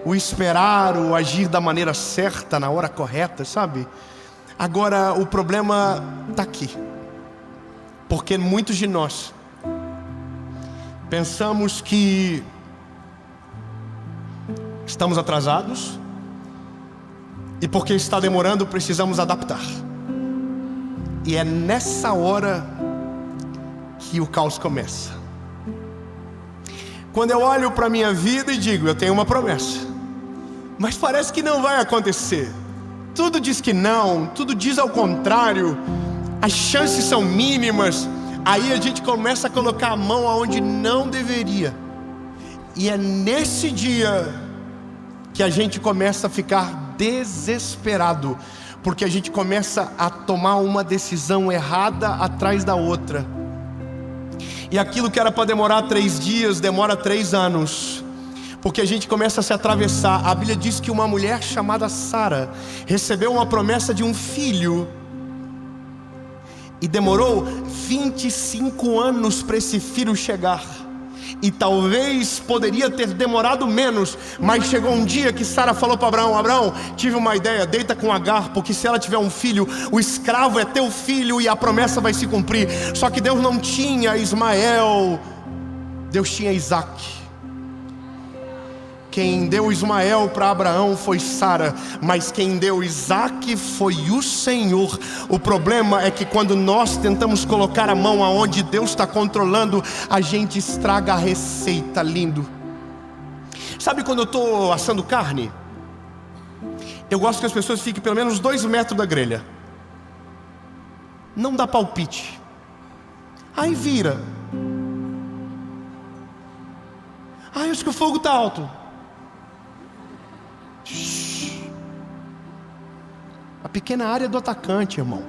O esperar, o agir da maneira certa, na hora correta, sabe? Agora, o problema está aqui. Porque muitos de nós pensamos que estamos atrasados, e porque está demorando, precisamos adaptar. E é nessa hora que o caos começa. Quando eu olho para a minha vida e digo, eu tenho uma promessa, mas parece que não vai acontecer. Tudo diz que não, tudo diz ao contrário, as chances são mínimas. Aí a gente começa a colocar a mão aonde não deveria. E é nesse dia que a gente começa a ficar desesperado, porque a gente começa a tomar uma decisão errada atrás da outra. E aquilo que era para demorar 3 dias, demora 3 anos. Porque a gente começa a se atravessar. A Bíblia diz que uma mulher chamada Sara recebeu uma promessa de um filho, e demorou 25 anos para esse filho chegar. E talvez poderia ter demorado menos, mas chegou um dia que Sara falou para Abraão: Abraão, tive uma ideia, deita com Agar, porque se ela tiver um filho, o escravo é teu filho e a promessa vai se cumprir. Só que Deus não tinha Ismael, Deus tinha Isaac. Quem deu Ismael para Abraão foi Sara, mas quem deu Isaac foi o Senhor. O problema é que quando nós tentamos colocar a mão aonde Deus está controlando, a gente estraga a receita, lindo. Sabe quando eu estou assando carne? Eu gosto que as pessoas fiquem pelo menos 2 metros da grelha. Não dá palpite. Aí vira. Ai, acho que o fogo está alto. A pequena área do atacante, irmão.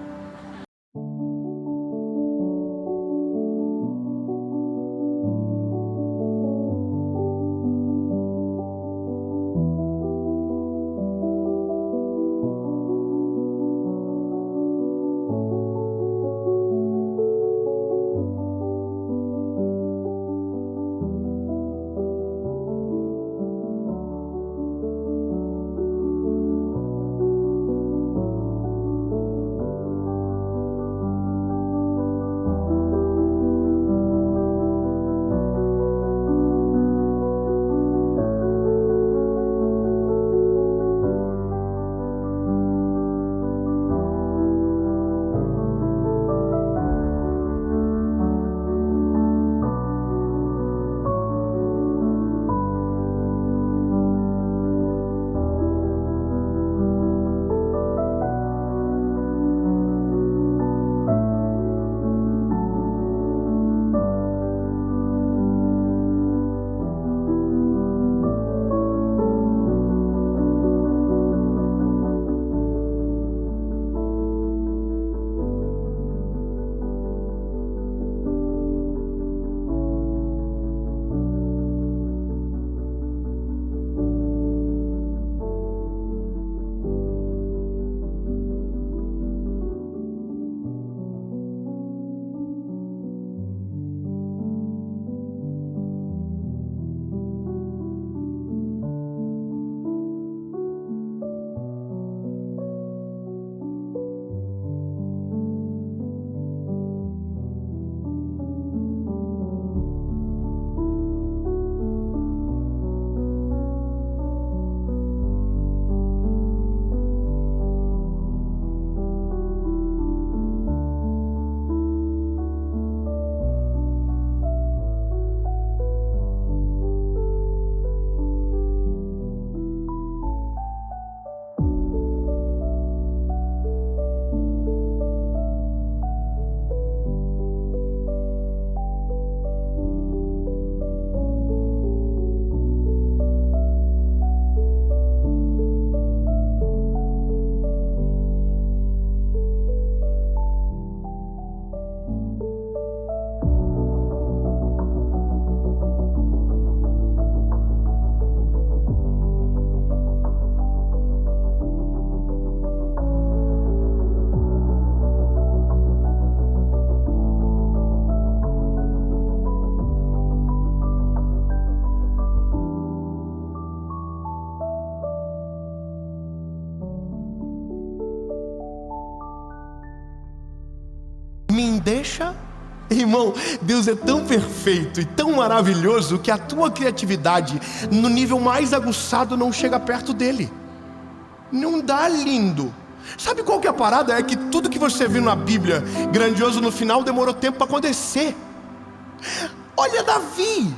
deixa. Irmão, Deus é tão perfeito e tão maravilhoso que a tua criatividade, no nível mais aguçado, não chega perto dele. Não dá, lindo. Sabe qual que é a parada? É que tudo que você viu na Bíblia grandioso no final demorou tempo para acontecer. Olha Davi,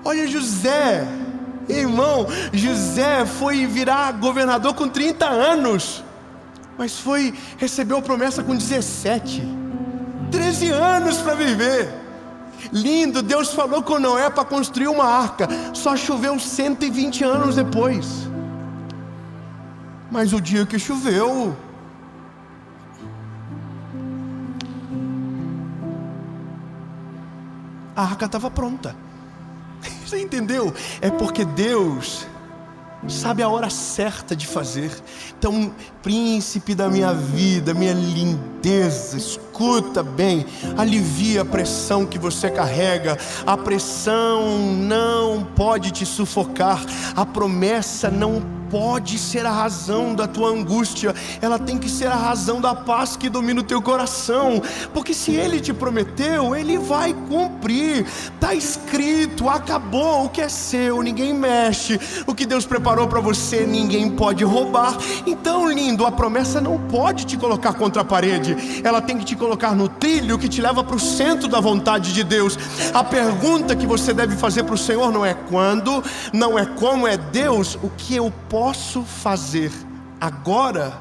olha José. Irmão, José foi virar governador com 30 anos, mas recebeu a promessa com 17. 13 anos para viver. Lindo, Deus falou com Noé para construir uma arca, só choveu 120 anos depois. Mas o dia que choveu, a arca estava pronta. Você entendeu? É porque Deus sabe a hora certa de fazer. Então, príncipe da minha vida, minha lindeza, escuta bem, alivia a pressão que você carrega. A pressão não pode te sufocar. A promessa não pode ser a razão da tua angústia. Ela tem que ser a razão da paz que domina o teu coração. Porque se Ele te prometeu, Ele vai cumprir. Está escrito, acabou. O que é seu, ninguém mexe. O que Deus preparou para você, ninguém pode roubar. Então, lindo, a promessa não pode te colocar contra a parede. Ela tem que te colocar no trilho que te leva para o centro da vontade de Deus. A pergunta que você deve fazer para o Senhor não é quando, não é como, é Deus, o que eu posso fazer agora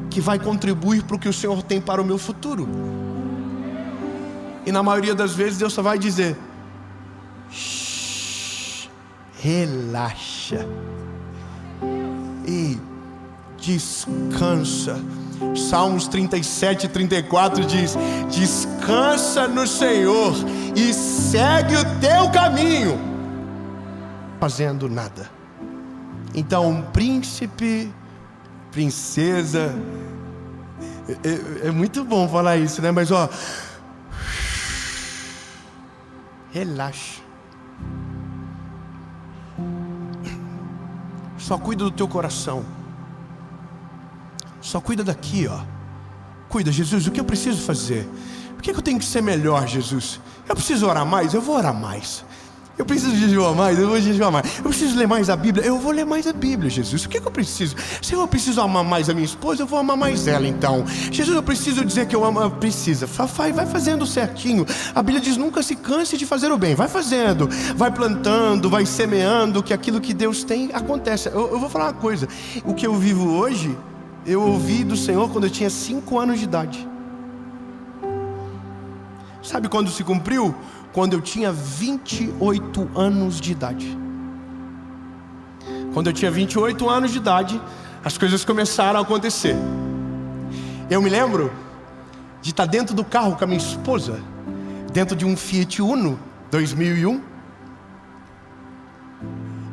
que vai contribuir para o que o Senhor tem para o meu futuro? E na maioria das vezes Deus só vai dizer: relaxa e descansa. Salmos 37 e 34 diz: descansa no Senhor e segue o teu caminho, fazendo nada. Então, príncipe, princesa, é muito bom falar isso, né? Mas ó, relaxa. Só cuida do teu coração. Só cuida daqui, ó. Cuida, Jesus, o que eu preciso fazer? Por que eu tenho que ser melhor, Jesus? Eu preciso orar mais? Eu vou orar mais. Eu preciso jejuar mais? Eu vou jejuar mais. Eu preciso ler mais a Bíblia? Eu vou ler mais a Bíblia, Jesus. O que eu preciso? Se eu preciso amar mais a minha esposa, eu vou amar mais ela então. Jesus, eu preciso dizer que eu amo. Precisa. Vai fazendo certinho. A Bíblia diz: nunca se canse de fazer o bem. Vai fazendo, vai plantando, vai semeando, que aquilo que Deus tem acontece. Eu vou falar uma coisa. O que eu vivo hoje, eu ouvi do Senhor quando eu tinha 5 anos de idade. Sabe quando se cumpriu? Quando eu tinha 28 anos de idade. Quando eu tinha 28 anos de idade, as coisas começaram a acontecer. Eu me lembro de estar dentro do carro com a minha esposa, dentro de um Fiat Uno 2001.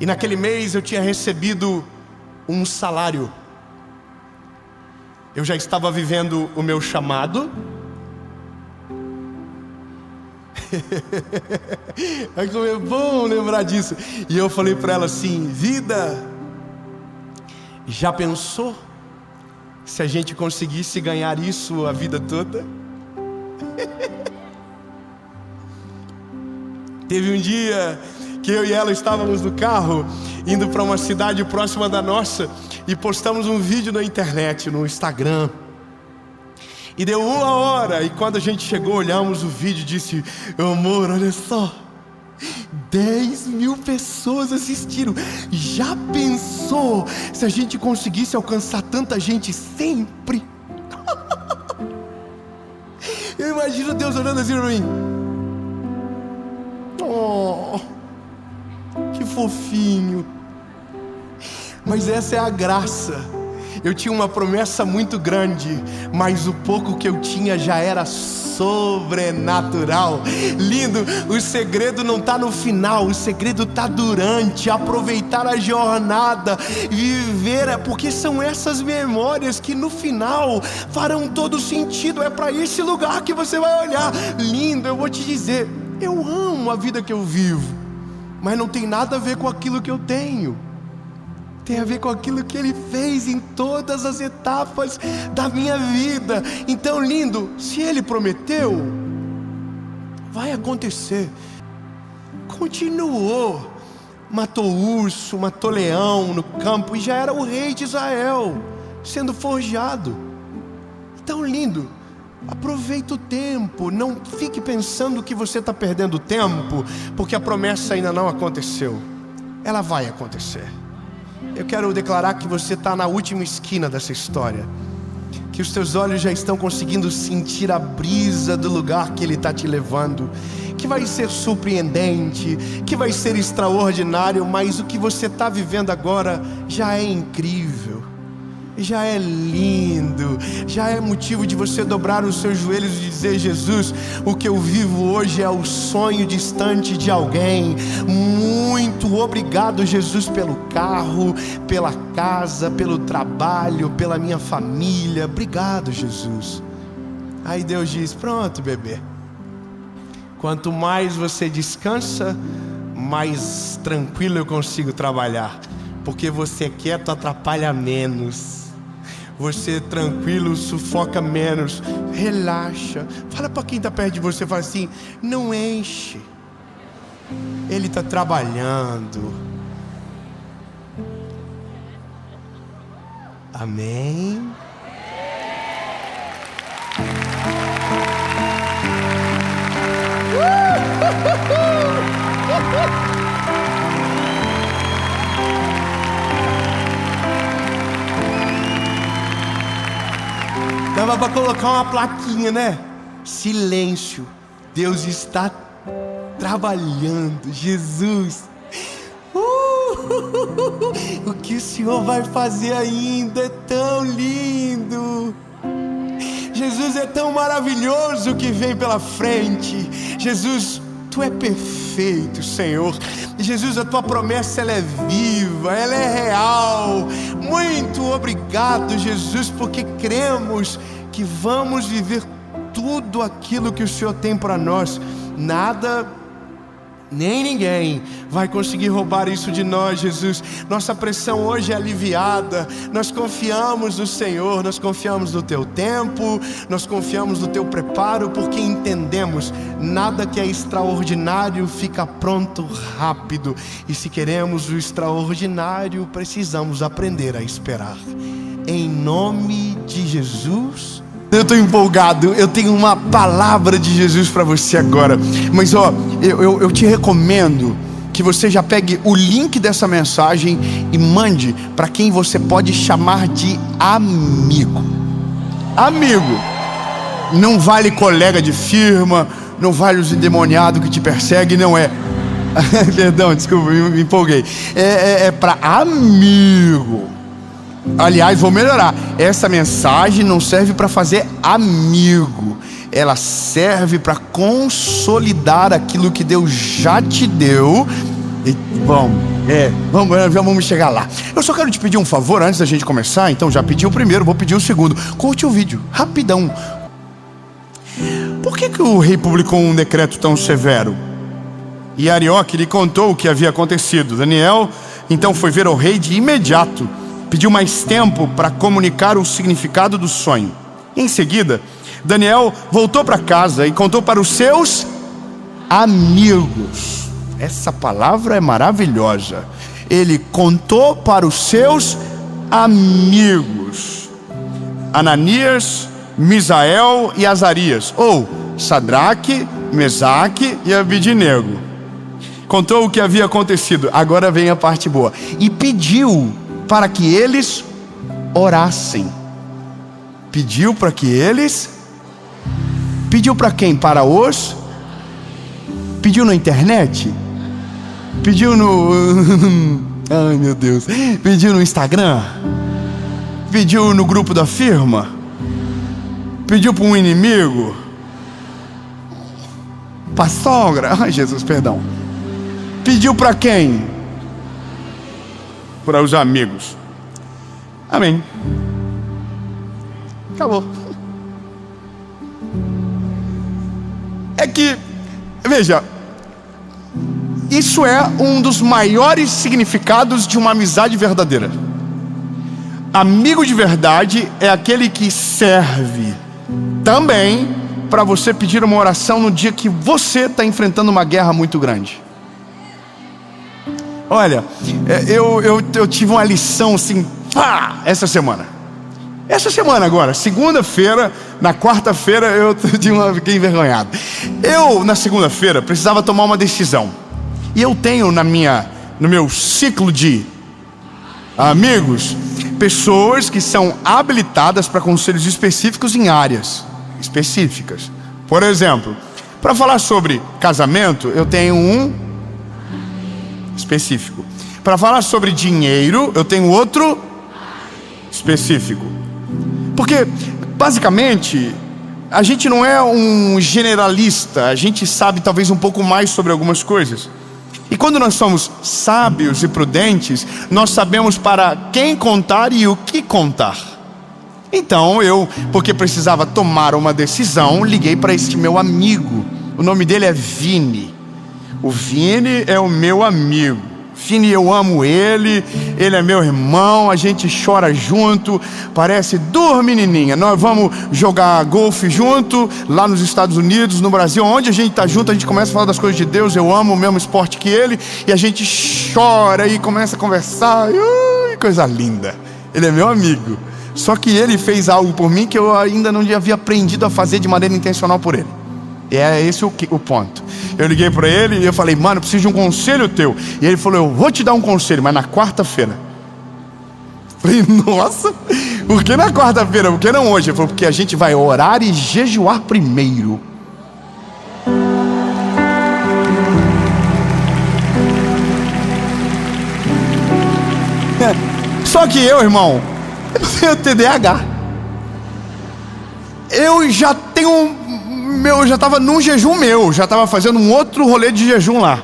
E naquele mês eu tinha recebido um salário. Eu já estava vivendo o meu chamado. Como é bom lembrar disso. E eu falei para ela assim: vida, já pensou se a gente conseguisse ganhar isso a vida toda? Teve um dia que eu e ela estávamos no carro, indo para uma cidade próxima da nossa, e postamos um vídeo na internet, no Instagram. E deu 1 hora, e quando a gente chegou, olhamos o vídeo e disse: amor, olha só, 10 mil pessoas assistiram. Já pensou se a gente conseguisse alcançar tanta gente sempre? Eu imagino Deus olhando assim para mim: oh, que fofinho. Mas essa é a graça. Eu tinha uma promessa muito grande, mas o pouco que eu tinha já era sobrenatural. Lindo, o segredo não está no final, o segredo está durante. Aproveitar a jornada, viver, porque são essas memórias que no final farão todo sentido. É para esse lugar que você vai olhar. Lindo, eu vou te dizer, eu amo a vida que eu vivo, mas não tem nada a ver com aquilo que eu tenho. tem a ver com aquilo que Ele fez em todas as etapas da minha vida. Então, lindo, se Ele prometeu, vai acontecer. Continuou, matou urso, matou leão no campo, e já era o rei de Israel, sendo forjado. Então, lindo, aproveita o tempo, não fique pensando que você está perdendo tempo, porque a promessa ainda não aconteceu. Ela vai acontecer. Eu quero declarar que você está na última esquina dessa história, que os teus olhos já estão conseguindo sentir a brisa do lugar que Ele está te levando, que vai ser surpreendente, que vai ser extraordinário, mas o que você está vivendo agora já é incrível, já é lindo, já é motivo de você dobrar os seus joelhos e dizer: Jesus, o que eu vivo hoje é o sonho distante de alguém. Muito obrigado, Jesus, pelo carro, pela casa, pelo trabalho, pela minha família. Obrigado, Jesus. Aí Deus diz: pronto, bebê, quanto mais você descansa, mais tranquilo eu consigo trabalhar, porque você quieto atrapalha menos, você tranquilo sufoca menos. Relaxa. Fala para quem está perto de você, fala assim: não enche, Ele está trabalhando. Amém? Dava para colocar uma plaquinha, né? Silêncio, Deus está trabalhando. Jesus, o que o Senhor vai fazer ainda é tão lindo. Jesus é tão maravilhoso o que vem pela frente. Jesus, Tu é perfeito, Senhor. Jesus, a Tua promessa, ela é viva, ela é real. Muito obrigado, Jesus, porque cremos que vamos viver tudo aquilo que o Senhor tem para nós. Nada, nem ninguém vai conseguir roubar isso de nós, Jesus. Nossa pressão hoje é aliviada. Nós confiamos no Senhor, nós confiamos no Teu tempo, nós confiamos no Teu preparo, porque entendemos: nada que é extraordinário fica pronto rápido. E se queremos o extraordinário, precisamos aprender a esperar. Em nome de Jesus. Eu estou empolgado, eu tenho uma palavra de Jesus para você agora. Mas eu te recomendo que você já pegue o link dessa mensagem e mande para quem você pode chamar de amigo. Amigo. Não vale colega de firma, não vale os endemoniados que te perseguem, não é. Perdão, desculpa, me empolguei. É para amigo. Aliás, vou melhorar. Essa mensagem não serve para fazer amigo. Ela serve para consolidar aquilo que Deus já te deu. E vamos chegar lá. Eu só quero te pedir um favor antes da gente começar. Então já pedi o primeiro, vou pedir o segundo. Curte o vídeo, rapidão. Por que o rei publicou um decreto tão severo? E Arioque lhe contou o que havia acontecido. Daniel então foi ver o rei de imediato. Pediu mais tempo para comunicar o significado do sonho. Em seguida, Daniel voltou para casa e contou para os seus amigos. Essa palavra é maravilhosa. Ele contou para os seus amigos: Ananias, Misael e Azarias, ou Sadraque, Mesaque e Abidnego. Contou o que havia acontecido. Agora vem a parte boa. E pediu para que eles orassem. Pediu para que eles... Pediu para quem? Para os... Pediu na internet? Pediu no... Ai meu Deus. Pediu no Instagram? Pediu no grupo da firma? Pediu para um inimigo? Para a sogra? Ai Jesus, perdão. Pediu para quem? Para os amigos. Amém. Acabou. É que, veja, Isso é um dos maiores significados de uma amizade verdadeira. Amigo de verdade é aquele que serve também para você pedir uma oração no dia que você está enfrentando uma guerra muito grande. Olha, eu tive uma lição assim, essa semana agora, segunda-feira, na quarta-feira fiquei envergonhado. Eu, na segunda-feira, precisava tomar uma decisão. E eu tenho no meu ciclo de amigos, pessoas que são habilitadas para conselhos específicos em áreas específicas. Por exemplo, para falar sobre casamento, eu tenho um específico. Para falar sobre dinheiro, eu tenho outro específico. Porque, basicamente, a gente não é um generalista, a gente sabe talvez um pouco mais sobre algumas coisas. E quando nós somos sábios e prudentes, nós sabemos para quem contar e o que contar. Então porque precisava tomar uma decisão, liguei para este meu amigo. O nome dele é Vini. O Vini é o meu amigo. Vini, eu amo ele é meu irmão, a gente chora junto, parece duas menininhas. Nós vamos jogar golfe junto, lá nos Estados Unidos, no Brasil, onde a gente está junto, a gente começa a falar das coisas de Deus. Eu amo o mesmo esporte que ele, e a gente chora e começa a conversar, coisa linda. Ele é meu amigo, só que ele fez algo por mim que eu ainda não havia aprendido a fazer de maneira intencional por ele. E é esse o ponto. Eu liguei para ele e eu falei: mano, preciso de um conselho teu. E ele falou: eu vou te dar um conselho, mas na quarta-feira. Falei: nossa, por que na quarta-feira? Por que não hoje? Ele falou: porque a gente vai orar e jejuar primeiro. Só que eu, irmão, eu tenho TDAH. Eu já estava num jejum já estava fazendo um outro rolê de jejum lá.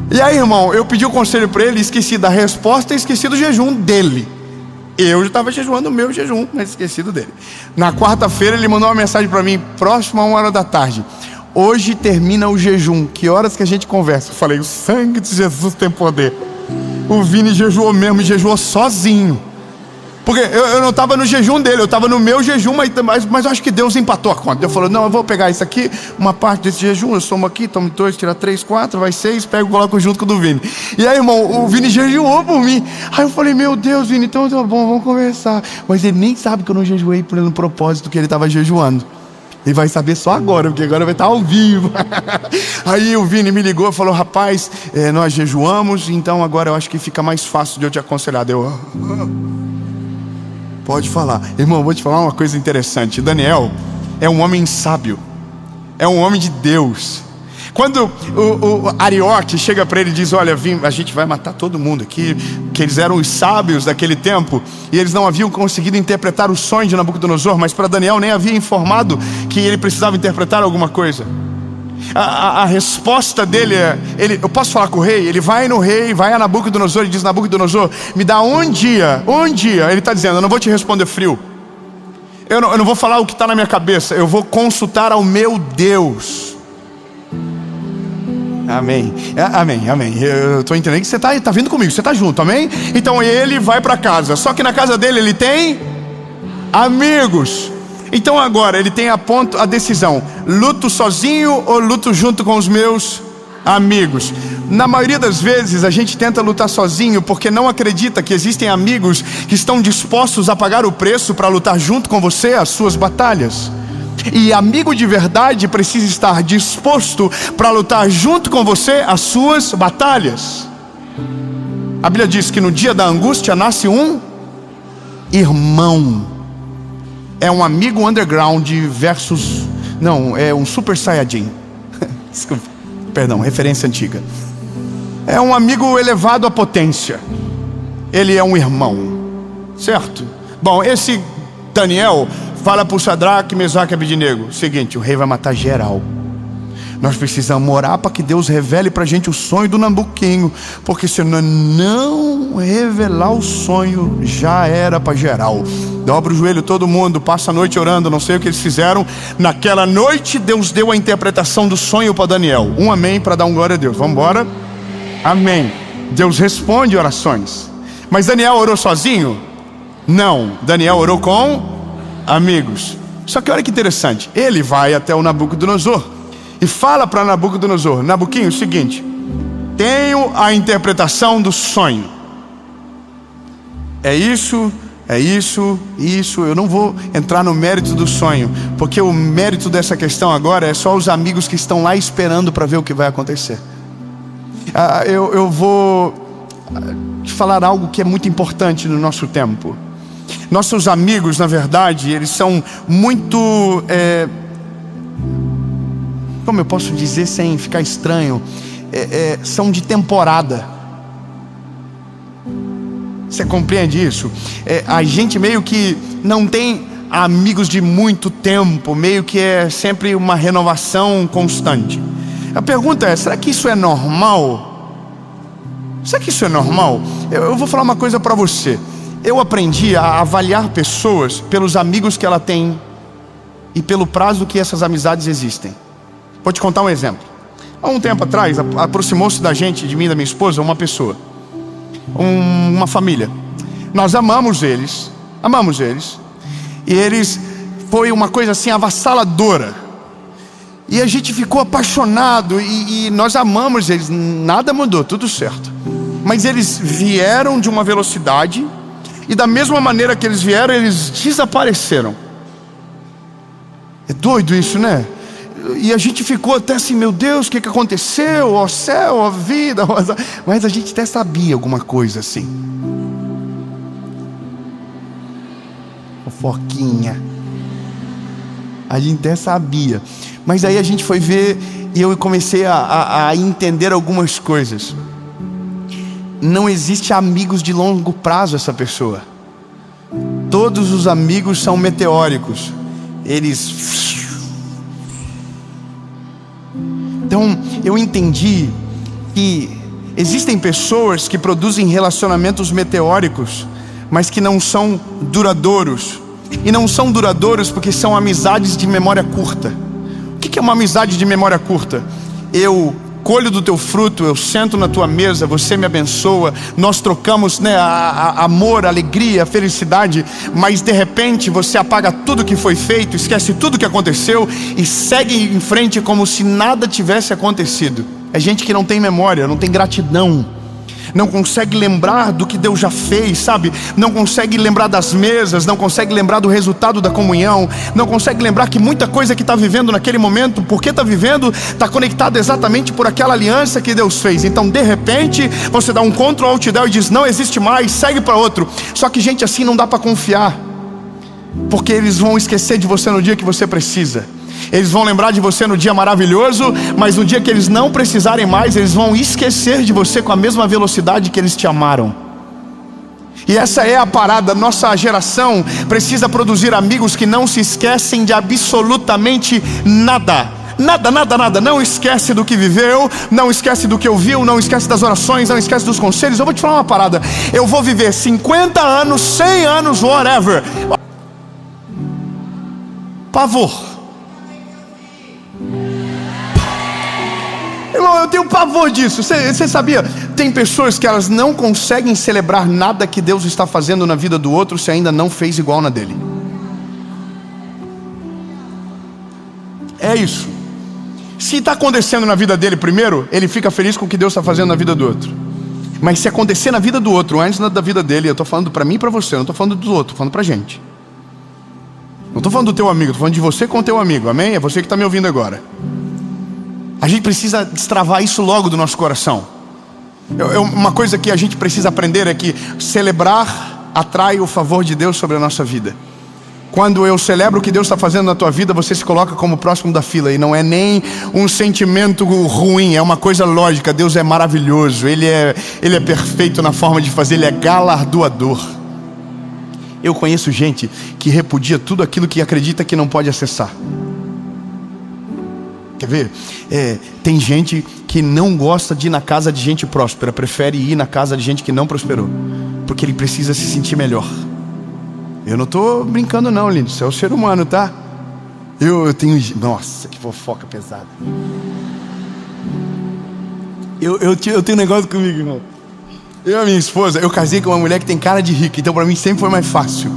E aí, irmão, eu pedi o conselho para ele, esqueci da resposta e esqueci do jejum dele. Eu já estava jejuando o meu jejum, mas esquecido dele. Na quarta-feira ele mandou uma mensagem para mim, próximo a 1h da tarde: hoje termina o jejum, que horas que a gente conversa? Eu falei: o sangue de Jesus tem poder. O Vini jejuou mesmo, e jejuou sozinho. Porque eu não estava no jejum dele, eu estava no meu jejum, mas eu acho que Deus empatou a conta. Deus falou: não, eu vou pegar isso aqui, uma parte desse jejum, eu somo aqui, tomo 2, tira 3, 4, vai 6, pego e coloco junto com o do Vini. E aí, irmão, o Vini jejuou por mim. Aí eu falei: meu Deus, Vini, então tá bom, vamos conversar. Mas ele nem sabe que eu não jejuei pelo propósito que ele estava jejuando. Ele vai saber só agora, porque agora vai estar ao vivo. Aí o Vini me ligou e falou: rapaz, nós jejuamos, então agora eu acho que fica mais fácil de eu te aconselhar. Pode falar. Irmão, vou te falar uma coisa interessante. Daniel é um homem sábio, é um homem de Deus. Quando o Arioque chega para ele e diz: olha, a gente vai matar todo mundo aqui, que eles eram os sábios daquele tempo, e eles não haviam conseguido interpretar o sonho de Nabucodonosor, mas para Daniel nem havia informado que ele precisava interpretar alguma coisa. A resposta dele é: eu posso falar com o rei? Ele vai no rei, vai a Nabucodonosor e diz: Nabucodonosor, me dá um dia. Ele está dizendo: eu não vou te responder frio, eu não vou falar o que está na minha cabeça, eu vou consultar ao meu Deus. Amém, amém. Eu estou entendendo que você está vindo comigo, você está junto, amém? Então ele vai para casa, só que na casa dele ele tem amigos. Então agora ele tem a decisão: luto sozinho ou luto junto com os meus amigos? Na maioria das vezes a gente tenta lutar sozinho porque não acredita que existem amigos que estão dispostos a pagar o preço para lutar junto com você as suas batalhas. E amigo de verdade precisa estar disposto para lutar junto com você as suas batalhas. A Bíblia diz que no dia da angústia nasce um irmão. É um amigo underground versus... não, é um super saiyajin. Desculpa, perdão, referência antiga. É um amigo elevado à potência. Ele é um irmão, certo? Bom, esse Daniel fala para o Sadraque, Mesaque e Abednego: seguinte, o rei vai matar geral. Nós precisamos orar para que Deus revele para a gente o sonho do Nabuquinho, porque se não revelar o sonho, já era para geral. Dobra o joelho todo mundo, passa a noite orando. Não sei o que eles fizeram. Naquela noite Deus deu a interpretação do sonho para Daniel. Um amém para dar um glória a Deus. Vamos embora? Amém. Deus responde orações. Mas Daniel orou sozinho? Não, Daniel orou com amigos. Só que olha que interessante, ele vai até o Nabucodonosor e fala para Nabucodonosor: Nabuquinho, o seguinte, tenho a interpretação do sonho. É isso, eu não vou entrar no mérito do sonho, porque o mérito dessa questão agora é só os amigos que estão lá esperando para ver o que vai acontecer. Eu vou te falar algo que é muito importante no nosso tempo. Nossos amigos, na verdade, eles são muito, como eu posso dizer sem ficar estranho, são de temporada. Você compreende isso? A gente meio que não tem amigos de muito tempo, meio que é sempre uma renovação constante. A pergunta é, será que isso é normal? Será que isso é normal? Eu vou falar uma coisa para você. Eu aprendi a avaliar pessoas pelos amigos que ela tem e pelo prazo que essas amizades existem. Vou te contar um exemplo. Há um tempo atrás, aproximou-se da gente, de mim e da minha esposa, uma pessoa, uma família. Nós amamos eles, e eles, foi uma coisa assim avassaladora. E a gente ficou apaixonado, e nós amamos eles, nada mudou, tudo certo. Mas eles vieram de uma velocidade, e da mesma maneira que eles vieram, eles desapareceram. É doido isso, né? E a gente ficou até assim, meu Deus, o que aconteceu? Ó céu, ó vida, mas a gente até sabia alguma coisa assim. Fofoquinha. A gente até sabia. Mas aí a gente foi ver, e eu comecei a entender algumas coisas. Não existe amigos de longo prazo essa pessoa. Todos os amigos são meteóricos. Eles... Então eu entendi que existem pessoas que produzem relacionamentos meteóricos, mas que não são duradouros. E não são duradouros porque são amizades de memória curta. O que é uma amizade de memória curta? Eu colho do teu fruto, eu sento na tua mesa, você me abençoa, nós trocamos, né, amor, alegria, felicidade, mas de repente você apaga tudo que foi feito, esquece tudo que aconteceu e segue em frente como se nada tivesse acontecido. É gente que não tem memória, não tem gratidão, não consegue lembrar do que Deus já fez, sabe? Não consegue lembrar das mesas, não consegue lembrar do resultado da comunhão, não consegue lembrar que muita coisa que está vivendo naquele momento, porque está vivendo, está conectada exatamente por aquela aliança que Deus fez. Então de repente você dá um Ctrl Alt Del e diz, não existe mais, segue para outro. Só que gente assim não dá para confiar, porque eles vão esquecer de você no dia que você precisa. Eles vão lembrar de você no dia maravilhoso, mas no dia que eles não precisarem mais, eles vão esquecer de você com a mesma velocidade que eles te amaram. E essa é a parada. Nossa geração precisa produzir amigos que não se esquecem de absolutamente nada. Nada. Não esquece do que viveu, não esquece do que ouviu, não esquece das orações, não esquece dos conselhos. Eu vou te falar uma parada. Eu vou viver 50 anos, 100 anos, whatever. Pavor. Irmão, eu tenho pavor disso. Você sabia? Tem pessoas que elas não conseguem celebrar nada que Deus está fazendo na vida do outro se ainda não fez igual na dele. É isso. Se está acontecendo na vida dele primeiro, ele fica feliz com o que Deus está fazendo na vida do outro. Mas se acontecer na vida do outro antes da vida dele, eu estou falando para mim e para você, eu não estou falando do outro, estou falando para a gente. Não estou falando do teu amigo, estou falando de você com o teu amigo, amém? É você que está me ouvindo agora. A gente precisa destravar isso logo do nosso coração. Uma coisa que a gente precisa aprender é que celebrar atrai o favor de Deus sobre a nossa vida. Quando eu celebro o que Deus está fazendo na tua vida, você se coloca como próximo da fila. E não é nem um sentimento ruim, é uma coisa lógica. Deus é maravilhoso, Ele é perfeito na forma de fazer, Ele é galardoador. Eu conheço gente que repudia tudo aquilo que acredita que não pode acessar. Quer ver? Tem gente que não gosta de ir na casa de gente próspera, prefere ir na casa de gente que não prosperou, porque ele precisa se sentir melhor. Eu não estou brincando não, lindo, isso é o ser humano, tá? Eu tenho... Nossa, que fofoca pesada. Eu tenho um negócio comigo, irmão. Eu e a minha esposa, eu casei com uma mulher que tem cara de rica, então para mim sempre foi mais fácil.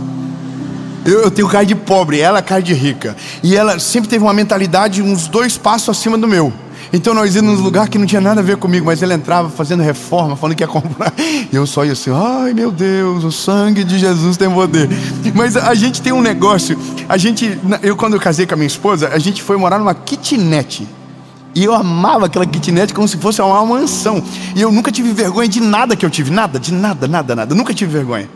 Eu tenho cara de pobre, ela cara de rica. E ela sempre teve uma mentalidade uns 2 passos acima do meu. Então nós íamos num lugar que não tinha nada a ver comigo, mas ela entrava fazendo reforma, falando que ia comprar. E eu só ia assim, ai meu Deus, o sangue de Jesus tem poder. Mas a gente tem um negócio, quando eu casei com a minha esposa, a gente foi morar numa kitnet. E eu amava aquela kitnet como se fosse uma mansão. E eu nunca tive vergonha de nada que eu tive, nada, nunca tive vergonha.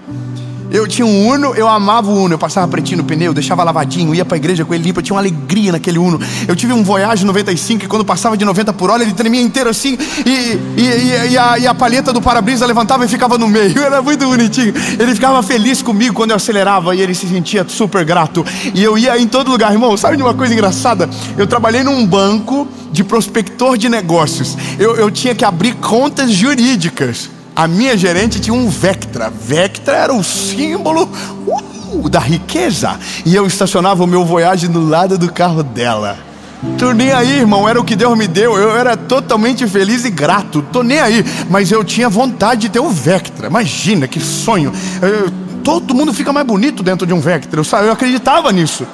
Eu tinha um Uno, eu amava o Uno. Eu passava pretinho no pneu, deixava lavadinho, ia pra igreja com ele limpo. Eu tinha uma alegria naquele Uno. Eu tive um Voyage 95 e quando passava de 90 por hora ele tremia inteiro assim. E a palheta do para-brisa levantava e ficava no meio. Era muito bonitinho. Ele ficava feliz comigo quando eu acelerava e ele se sentia super grato. E eu ia em todo lugar, irmão. Sabe de uma coisa engraçada? Eu trabalhei num banco de prospector de negócios. Eu tinha que abrir contas jurídicas. A minha gerente tinha um Vectra. Vectra era o símbolo da riqueza. E eu estacionava o meu Voyage do lado do carro dela. Tô nem aí, irmão, era o que Deus me deu. Eu era totalmente feliz e grato. Tô nem aí, mas eu tinha vontade de ter um Vectra. Imagina, que sonho. Todo mundo fica mais bonito dentro de um Vectra. Eu acreditava nisso.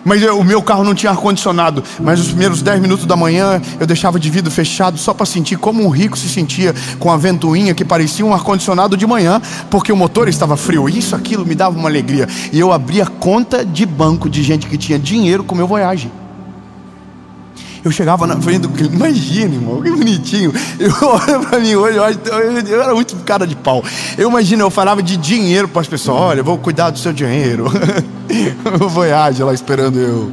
Mas o meu carro não tinha ar-condicionado. Mas os primeiros 10 minutos da manhã eu deixava de vidro fechado só para sentir como um rico se sentia com a ventoinha que parecia um ar-condicionado de manhã, porque o motor estava frio. Isso, aquilo me dava uma alegria. E eu abria conta de banco de gente que tinha dinheiro com o meu Voyage. Eu chegava na frente do cliente, imagina, irmão, que bonitinho. Eu olho pra mim hoje, eu era muito cara de pau. Eu imagino, eu falava de dinheiro para as pessoas. Olha, eu vou cuidar do seu dinheiro. O Voyage lá esperando eu.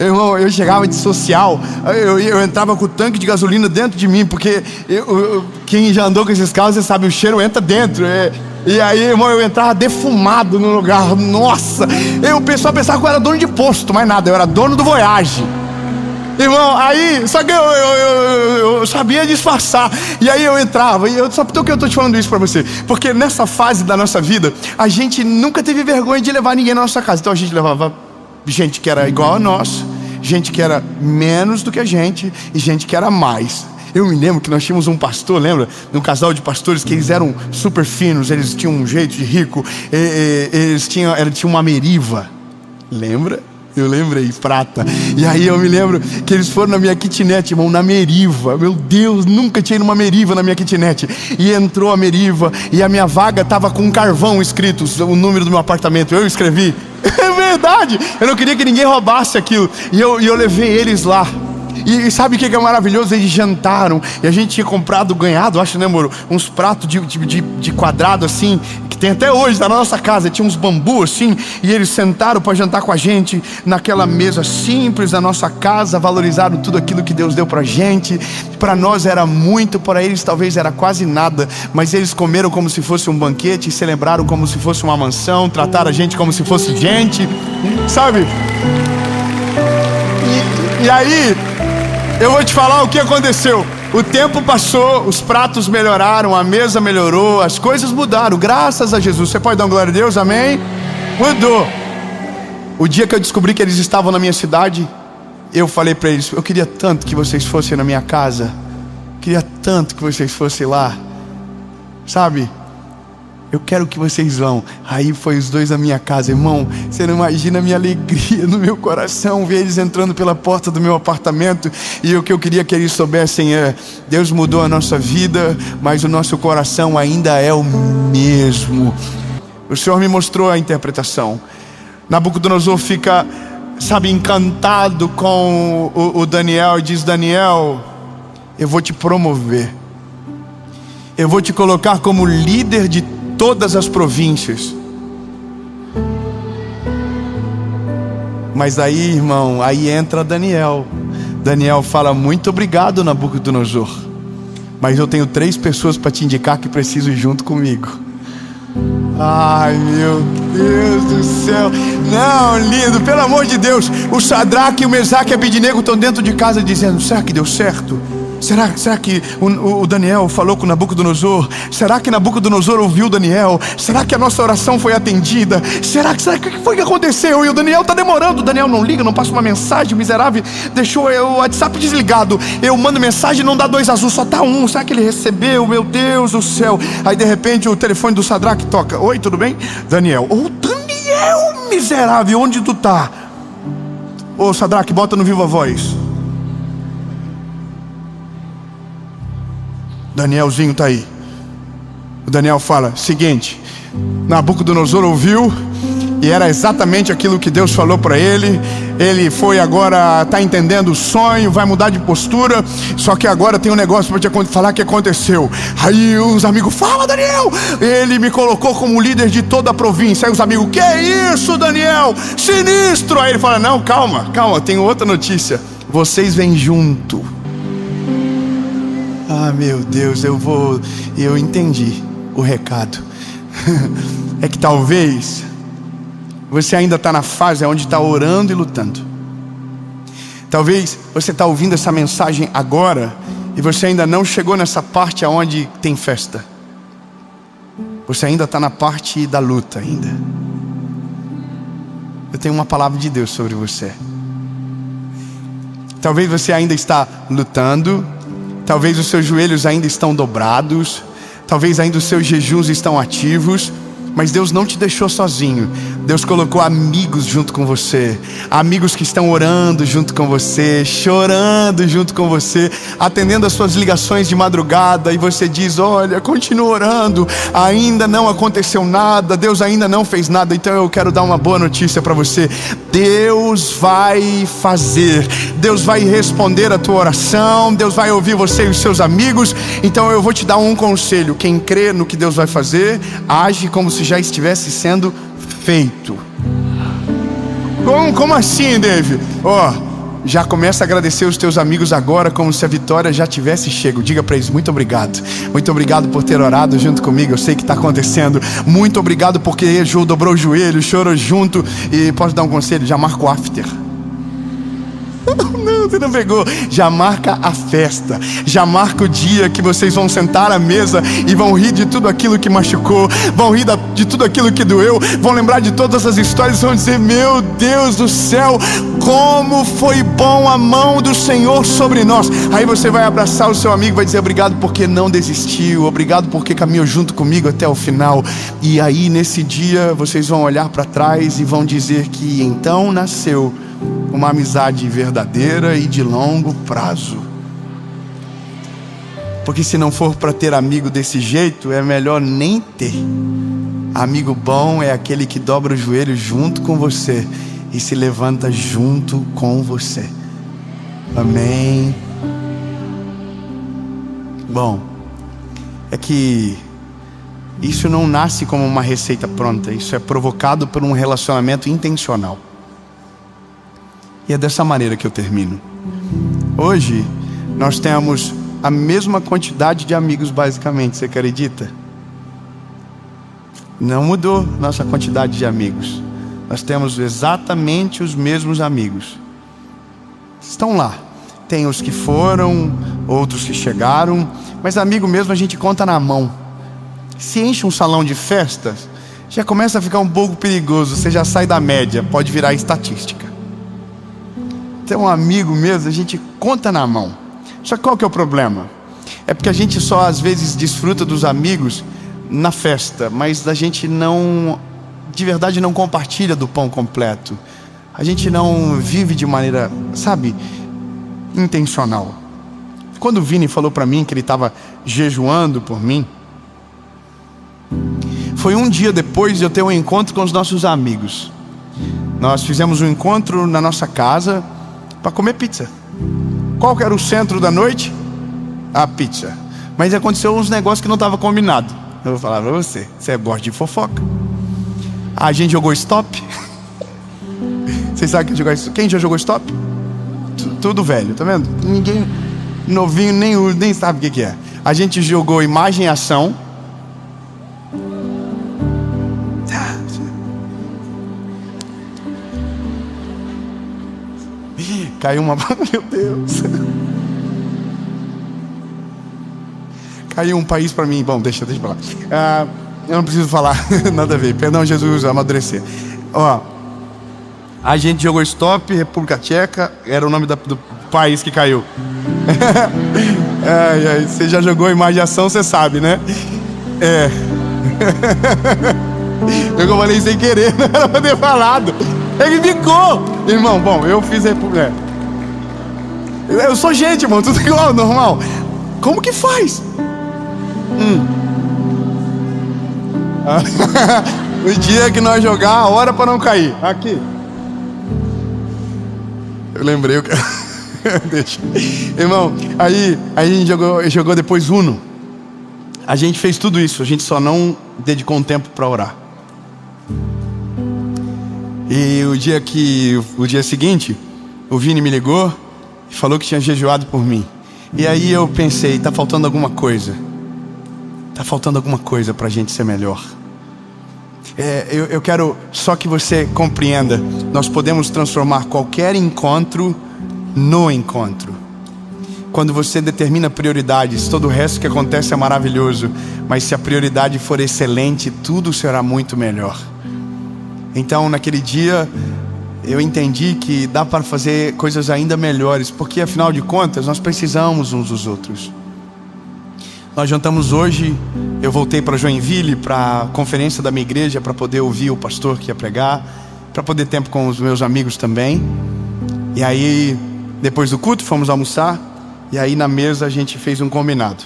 Irmão, eu chegava de social, eu entrava com o tanque de gasolina dentro de mim, porque quem já andou com esses carros, você sabe, o cheiro entra dentro. E aí, irmão, eu entrava defumado no lugar. Nossa, o pessoal pensava que eu era dono de posto, mas nada, eu era dono do Voyage. Irmão, aí, só que eu sabia disfarçar. E aí eu entrava, só por que eu tô te falando isso pra você? Porque nessa fase da nossa vida, a gente nunca teve vergonha de levar ninguém na nossa casa. Então a gente levava gente que era igual a nós, gente que era menos do que a gente e gente que era mais. Eu me lembro que nós tínhamos um pastor, lembra? Um casal de pastores que eles eram super finos, eles tinham um jeito de rico, eles tinham uma Meriva, lembra? Eu lembrei, prata. E aí eu me lembro que eles foram na minha kitnet, irmão, na Meriva. Meu Deus, nunca tinha ido numa Meriva na minha kitnet. E entrou a Meriva e a minha vaga tava com um carvão escrito, o número do meu apartamento. Eu escrevi. É verdade, eu não queria que ninguém roubasse aquilo. E eu levei eles lá. E sabe o que é maravilhoso? Eles jantaram. E a gente tinha comprado, ganhado, acho, né, moro? Uns pratos de quadrado assim, que tem até hoje na nossa casa. Tinha uns bambu assim. E eles sentaram para jantar com a gente naquela mesa simples da nossa casa. Valorizaram tudo aquilo que Deus deu pra gente. Para nós era muito, para eles talvez era quase nada. Mas eles comeram como se fosse um banquete, celebraram como se fosse uma mansão, trataram a gente como se fosse gente, sabe? E aí, eu vou te falar o que aconteceu. O tempo passou, os pratos melhoraram, a mesa melhorou, as coisas mudaram, graças a Jesus. Você pode dar uma glória a Deus, amém? Mudou. O dia que eu descobri que eles estavam na minha cidade, eu falei para eles, eu queria tanto que vocês fossem na minha casa, queria tanto que vocês fossem lá, sabe? Eu quero que vocês vão. Aí foi os dois na minha casa, irmão. Você não imagina a minha alegria no meu coração ver eles entrando pela porta do meu apartamento. E o que eu queria que eles soubessem é: Deus mudou a nossa vida, mas o nosso coração ainda é o mesmo. O Senhor me mostrou a interpretação. Nabucodonosor fica, sabe, encantado com o Daniel e diz: Daniel, eu vou te promover. Eu vou te colocar como líder de todas as províncias. Mas aí, irmão, aí entra Daniel. Daniel fala: muito obrigado, Nabucodonosor, mas eu tenho 3 pessoas para te indicar que precisam ir junto comigo. Ai, meu Deus do céu. Não, lindo, pelo amor de Deus. O Sadraque, o Mesaque e o Abednego estão dentro de casa dizendo: será que deu certo? Será que o Daniel falou com Nabucodonosor? Será que Nabucodonosor ouviu Daniel? Será que a nossa oração foi atendida? Será que o que foi que aconteceu? E o Daniel está demorando. O Daniel não liga, não passa uma mensagem. O miserável deixou o WhatsApp desligado. Eu mando mensagem, não dá 2 azuis, só tá 1. Será que ele recebeu? Meu Deus do céu. Aí de repente o telefone do Sadraque toca: oi, tudo bem? Daniel. Ô, Daniel, miserável, onde tu tá? Ô, Sadraque, bota no Viva Voz. Danielzinho tá aí. O Daniel fala: seguinte, Nabucodonosor ouviu, e era exatamente aquilo que Deus falou para ele. Ele foi agora, tá entendendo o sonho, vai mudar de postura. Só que agora tem um negócio para te falar que aconteceu. Aí os amigos: fala, Daniel. Ele me colocou como líder de toda a província. Aí os amigos: que isso, Daniel? Sinistro. Aí ele fala: não, calma, tenho outra notícia. Vocês vêm junto. Ah, meu Deus, eu entendi o recado. É que talvez você ainda está na fase onde está orando e lutando. Talvez você está ouvindo essa mensagem agora e você ainda não chegou nessa parte onde tem festa. Você ainda está na parte da luta ainda. Eu tenho uma palavra de Deus sobre você. Talvez você ainda está lutando. Talvez os seus joelhos ainda estão dobrados. Talvez ainda os seus jejuns estão ativos. Mas Deus não te deixou sozinho. Deus colocou amigos junto com você. Amigos que estão orando junto com você, chorando junto com você, atendendo as suas ligações de madrugada. E você diz: olha, continua orando, ainda não aconteceu nada, Deus ainda não fez nada. Então eu quero dar uma boa notícia para você. Deus vai fazer. Deus vai responder a tua oração. Deus vai ouvir você e os seus amigos. Então eu vou te dar um conselho: quem crê no que Deus vai fazer, age como se já estivesse sendo feito. Como assim, Dave? Já começa a agradecer os teus amigos agora, como se a vitória já tivesse chego. Diga para eles: muito obrigado por ter orado junto comigo. Eu sei que está acontecendo. Muito obrigado porque Ju dobrou o joelho, chorou junto. E posso dar um conselho? Já marca o after. Não, você não pegou. Já marca a festa. Já marca o dia que vocês vão sentar à mesa e vão rir de tudo aquilo que machucou, vão rir de tudo aquilo que doeu, vão lembrar de todas as histórias e vão dizer: meu Deus do céu, como foi bom a mão do Senhor sobre nós. Aí você vai abraçar o seu amigo e vai dizer: obrigado porque não desistiu, obrigado porque caminhou junto comigo até o final. E aí nesse dia vocês vão olhar para trás e vão dizer que então nasceu uma amizade verdadeira e de longo prazo. Porque se não for para ter amigo desse jeito, é melhor nem ter. Amigo bom é aquele que dobra o joelho junto com você e se levanta junto com você. Amém. Bom, é que isso não nasce como uma receita pronta. Isso é provocado por um relacionamento intencional. E é dessa maneira que eu termino. Hoje nós temos a mesma quantidade de amigos, basicamente. Você acredita? Não mudou nossa quantidade de amigos. Nós temos exatamente os mesmos amigos. Estão lá. Tem os que foram, outros que chegaram, mas amigo mesmo a gente conta na mão. Se enche um salão de festas, já começa a ficar um pouco perigoso. Você já sai da média, pode virar estatística. Ter um amigo mesmo, a gente conta na mão. Só que qual que é o problema? É porque a gente só às vezes desfruta dos amigos na festa, mas a gente não, de verdade, não compartilha do pão completo. A gente não vive de maneira, sabe, intencional. Quando o Vini falou para mim que ele estava jejuando por mim, foi um dia depois de eu ter um encontro com os nossos amigos. Nós fizemos um encontro na nossa casa para comer pizza. Qual que era o centro da noite? A pizza. Mas aconteceu uns negócios que não estavam combinados. Eu vou falar para você. Você gosta de fofoca. A gente jogou stop. Vocês sabem quem já jogou stop? Tudo velho, tá vendo? Ninguém novinho nem sabe o que é. A gente jogou imagem e ação. caiu uma... Meu Deus. Caiu um país para mim. Bom, deixa pra lá. Eu não preciso falar. Nada a ver. Perdão, Jesus, amadurecer. Ó, a gente jogou stop, República Tcheca. Era o nome do país que caiu. Você já jogou imagem de ação, você sabe, né? Eu falei sem querer, não era pra ter falado. Ele ficou. Irmão, bom, eu fiz República. Eu sou gente, irmão, tudo igual, normal. Como que faz? O dia que nós jogar, a hora pra não cair. Aqui. Eu lembrei o que... Deixa. Irmão, aí a gente jogou depois Uno. A gente fez tudo isso, a gente só não dedicou um tempo para orar. E o dia seguinte, o Vini me ligou e falou que tinha jejuado por mim. E aí eu pensei, tá faltando alguma coisa. Tá faltando alguma coisa pra gente ser melhor. Eu quero só que você compreenda. Nós podemos transformar qualquer encontro no encontro. Quando você determina prioridades, todo o resto que acontece é maravilhoso. Mas se a prioridade for excelente, tudo será muito melhor. Então naquele dia eu entendi que dá para fazer coisas ainda melhores, porque afinal de contas nós precisamos uns dos outros. Nós jantamos hoje, eu voltei para Joinville, para a conferência da minha igreja, para poder ouvir o pastor que ia pregar, para poder ter tempo com os meus amigos também. E aí, depois do culto, fomos almoçar, e aí na mesa a gente fez um combinado.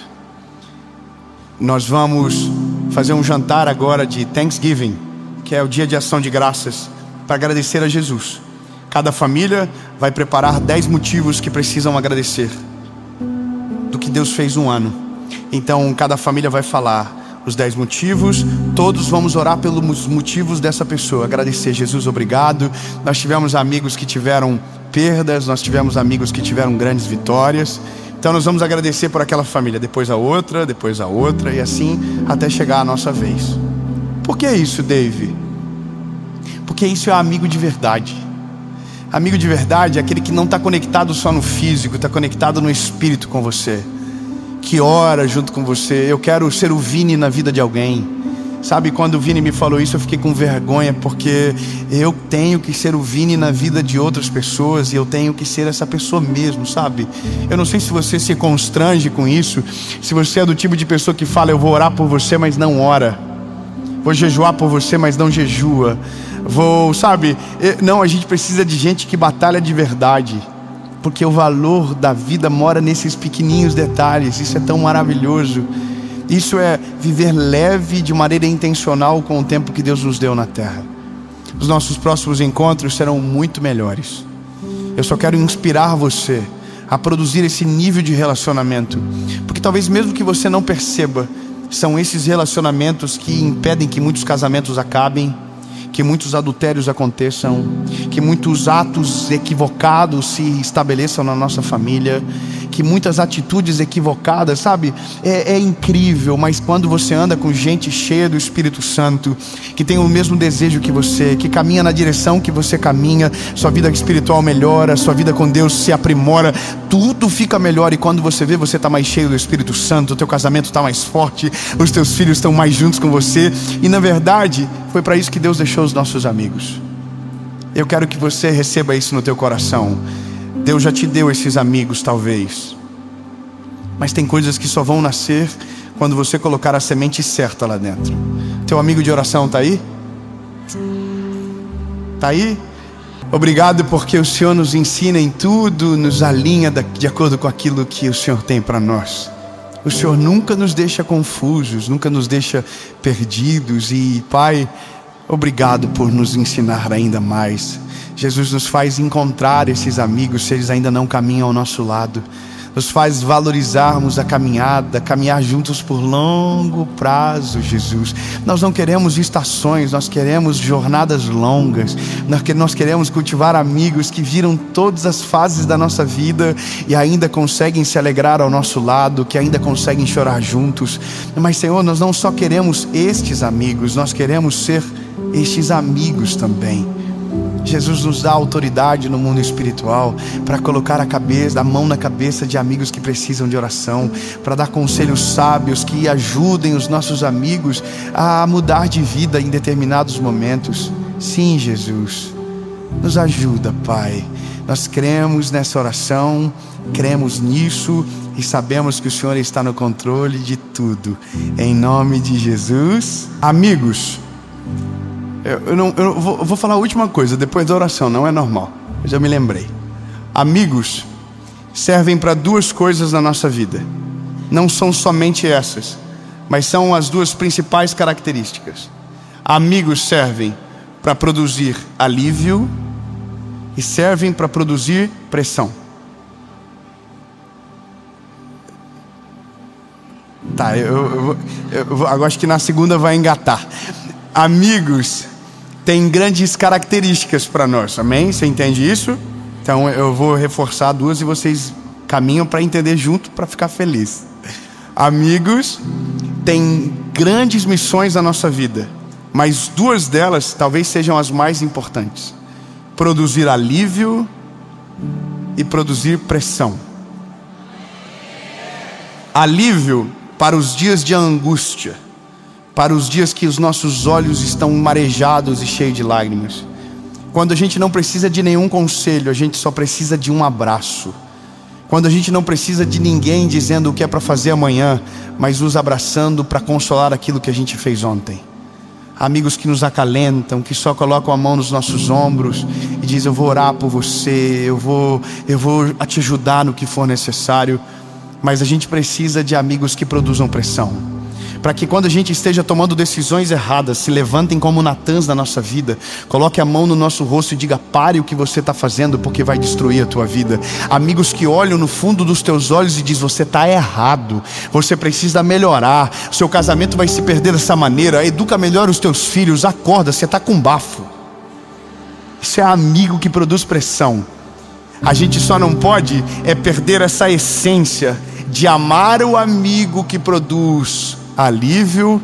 Nós vamos fazer um jantar agora de Thanksgiving, que é o dia de ação de graças, para agradecer a Jesus. Cada família vai preparar 10 motivos que precisam agradecer do que Deus fez um ano. Então cada família vai falar os 10 motivos. Todos vamos orar pelos motivos dessa pessoa. Agradecer, Jesus, obrigado. Nós tivemos amigos que tiveram perdas, nós tivemos amigos que tiveram grandes vitórias. Então nós vamos agradecer por aquela família, depois a outra, e assim até chegar a nossa vez. Por que isso, Dave? Porque isso é amigo de verdade. Amigo de verdade é aquele que não está conectado só no físico, está conectado no espírito com você, que ora junto com você. Eu quero ser o Vini na vida de alguém. Sabe, quando o Vini me falou isso, eu fiquei com vergonha, porque eu tenho que ser o Vini na vida de outras pessoas, e eu tenho que ser essa pessoa mesmo, sabe? Eu não sei se você se constrange com isso, se você é do tipo de pessoa que fala, eu vou orar por você, mas não ora. Vou jejuar por você, mas não jejua. Não, a gente precisa de gente que batalha de verdade, porque o valor da vida mora nesses pequenininhos detalhes. Isso é tão maravilhoso. Isso é viver leve de maneira intencional com o tempo que Deus nos deu na terra. Os nossos próximos encontros serão muito melhores. Eu só quero inspirar você a produzir esse nível de relacionamento, porque talvez mesmo que você não perceba, são esses relacionamentos que impedem que muitos casamentos acabem, que muitos adultérios aconteçam, que muitos atos equivocados se estabeleçam na nossa família, que muitas atitudes equivocadas, sabe? É incrível, mas quando você anda com gente cheia do Espírito Santo, que tem o mesmo desejo que você, que caminha na direção que você caminha, sua vida espiritual melhora, sua vida com Deus se aprimora, tudo fica melhor. E quando você vê, você está mais cheio do Espírito Santo, o teu casamento está mais forte, os teus filhos estão mais juntos com você. E na verdade, foi para isso que Deus deixou os nossos amigos. Eu quero que você receba isso no teu coração. Deus já te deu esses amigos, talvez, mas tem coisas que só vão nascer quando você colocar a semente certa lá dentro. Teu amigo de oração está aí? Está aí? Obrigado, porque o Senhor nos ensina em tudo, nos alinha de acordo com aquilo que o Senhor tem para nós. O Senhor nunca nos deixa confusos, nunca nos deixa perdidos. E Pai, obrigado por nos ensinar ainda mais. Jesus nos faz encontrar esses amigos, se eles ainda não caminham ao nosso lado. Nos faz valorizarmos a caminhada, caminhar juntos por longo prazo, Jesus. Nós não queremos estações, nós queremos jornadas longas. Nós queremos cultivar amigos que viram todas as fases da nossa vida e ainda conseguem se alegrar ao nosso lado, que ainda conseguem chorar juntos. Mas, Senhor, nós não só queremos estes amigos, nós queremos ser estes amigos também. Jesus nos dá autoridade no mundo espiritual para colocar a mão na cabeça de amigos que precisam de oração, para dar conselhos sábios que ajudem os nossos amigos a mudar de vida em determinados momentos. Sim, Jesus, nos ajuda, Pai. Nós cremos nessa oração, cremos nisso e sabemos que o Senhor está no controle de tudo. Em nome de Jesus. Amigos, eu vou falar a última coisa depois da oração, não é normal. Eu já me lembrei. Amigos servem para duas coisas na nossa vida. Não são somente essas, mas são as duas principais características. Amigos servem para produzir alívio e servem para produzir pressão. Tá, eu acho que na segunda vai engatar. Amigos têm grandes características para nós, amém? Você entende isso? Então eu vou reforçar duas e vocês caminham para entender junto, para ficar feliz. Amigos têm grandes missões na nossa vida, mas duas delas talvez sejam as mais importantes: produzir alívio e produzir pressão. Alívio para os dias de angústia, para os dias que os nossos olhos estão marejados e cheios de lágrimas. Quando a gente não precisa de nenhum conselho, a gente só precisa de um abraço. Quando a gente não precisa de ninguém dizendo o que é para fazer amanhã, mas nos abraçando para consolar aquilo que a gente fez ontem. Amigos que nos acalentam, que só colocam a mão nos nossos ombros e dizem: eu vou orar por você, eu vou te ajudar no que for necessário. Mas a gente precisa de amigos que produzam pressão, para que quando a gente esteja tomando decisões erradas, se levantem como Natãs na nossa vida, coloque a mão no nosso rosto e diga: pare o que você está fazendo, porque vai destruir a tua vida. Amigos que olham no fundo dos teus olhos e dizem: você está errado, você precisa melhorar, seu casamento vai se perder dessa maneira, educa melhor os teus filhos, acorda, você está com bafo. Isso é amigo que produz pressão. A gente só não pode perder essa essência de amar o amigo que produz alívio,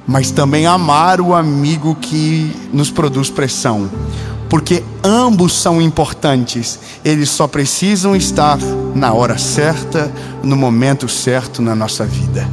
mas também amar o amigo que nos produz pressão, porque ambos são importantes. Eles só precisam estar na hora certa, no momento certo na nossa vida.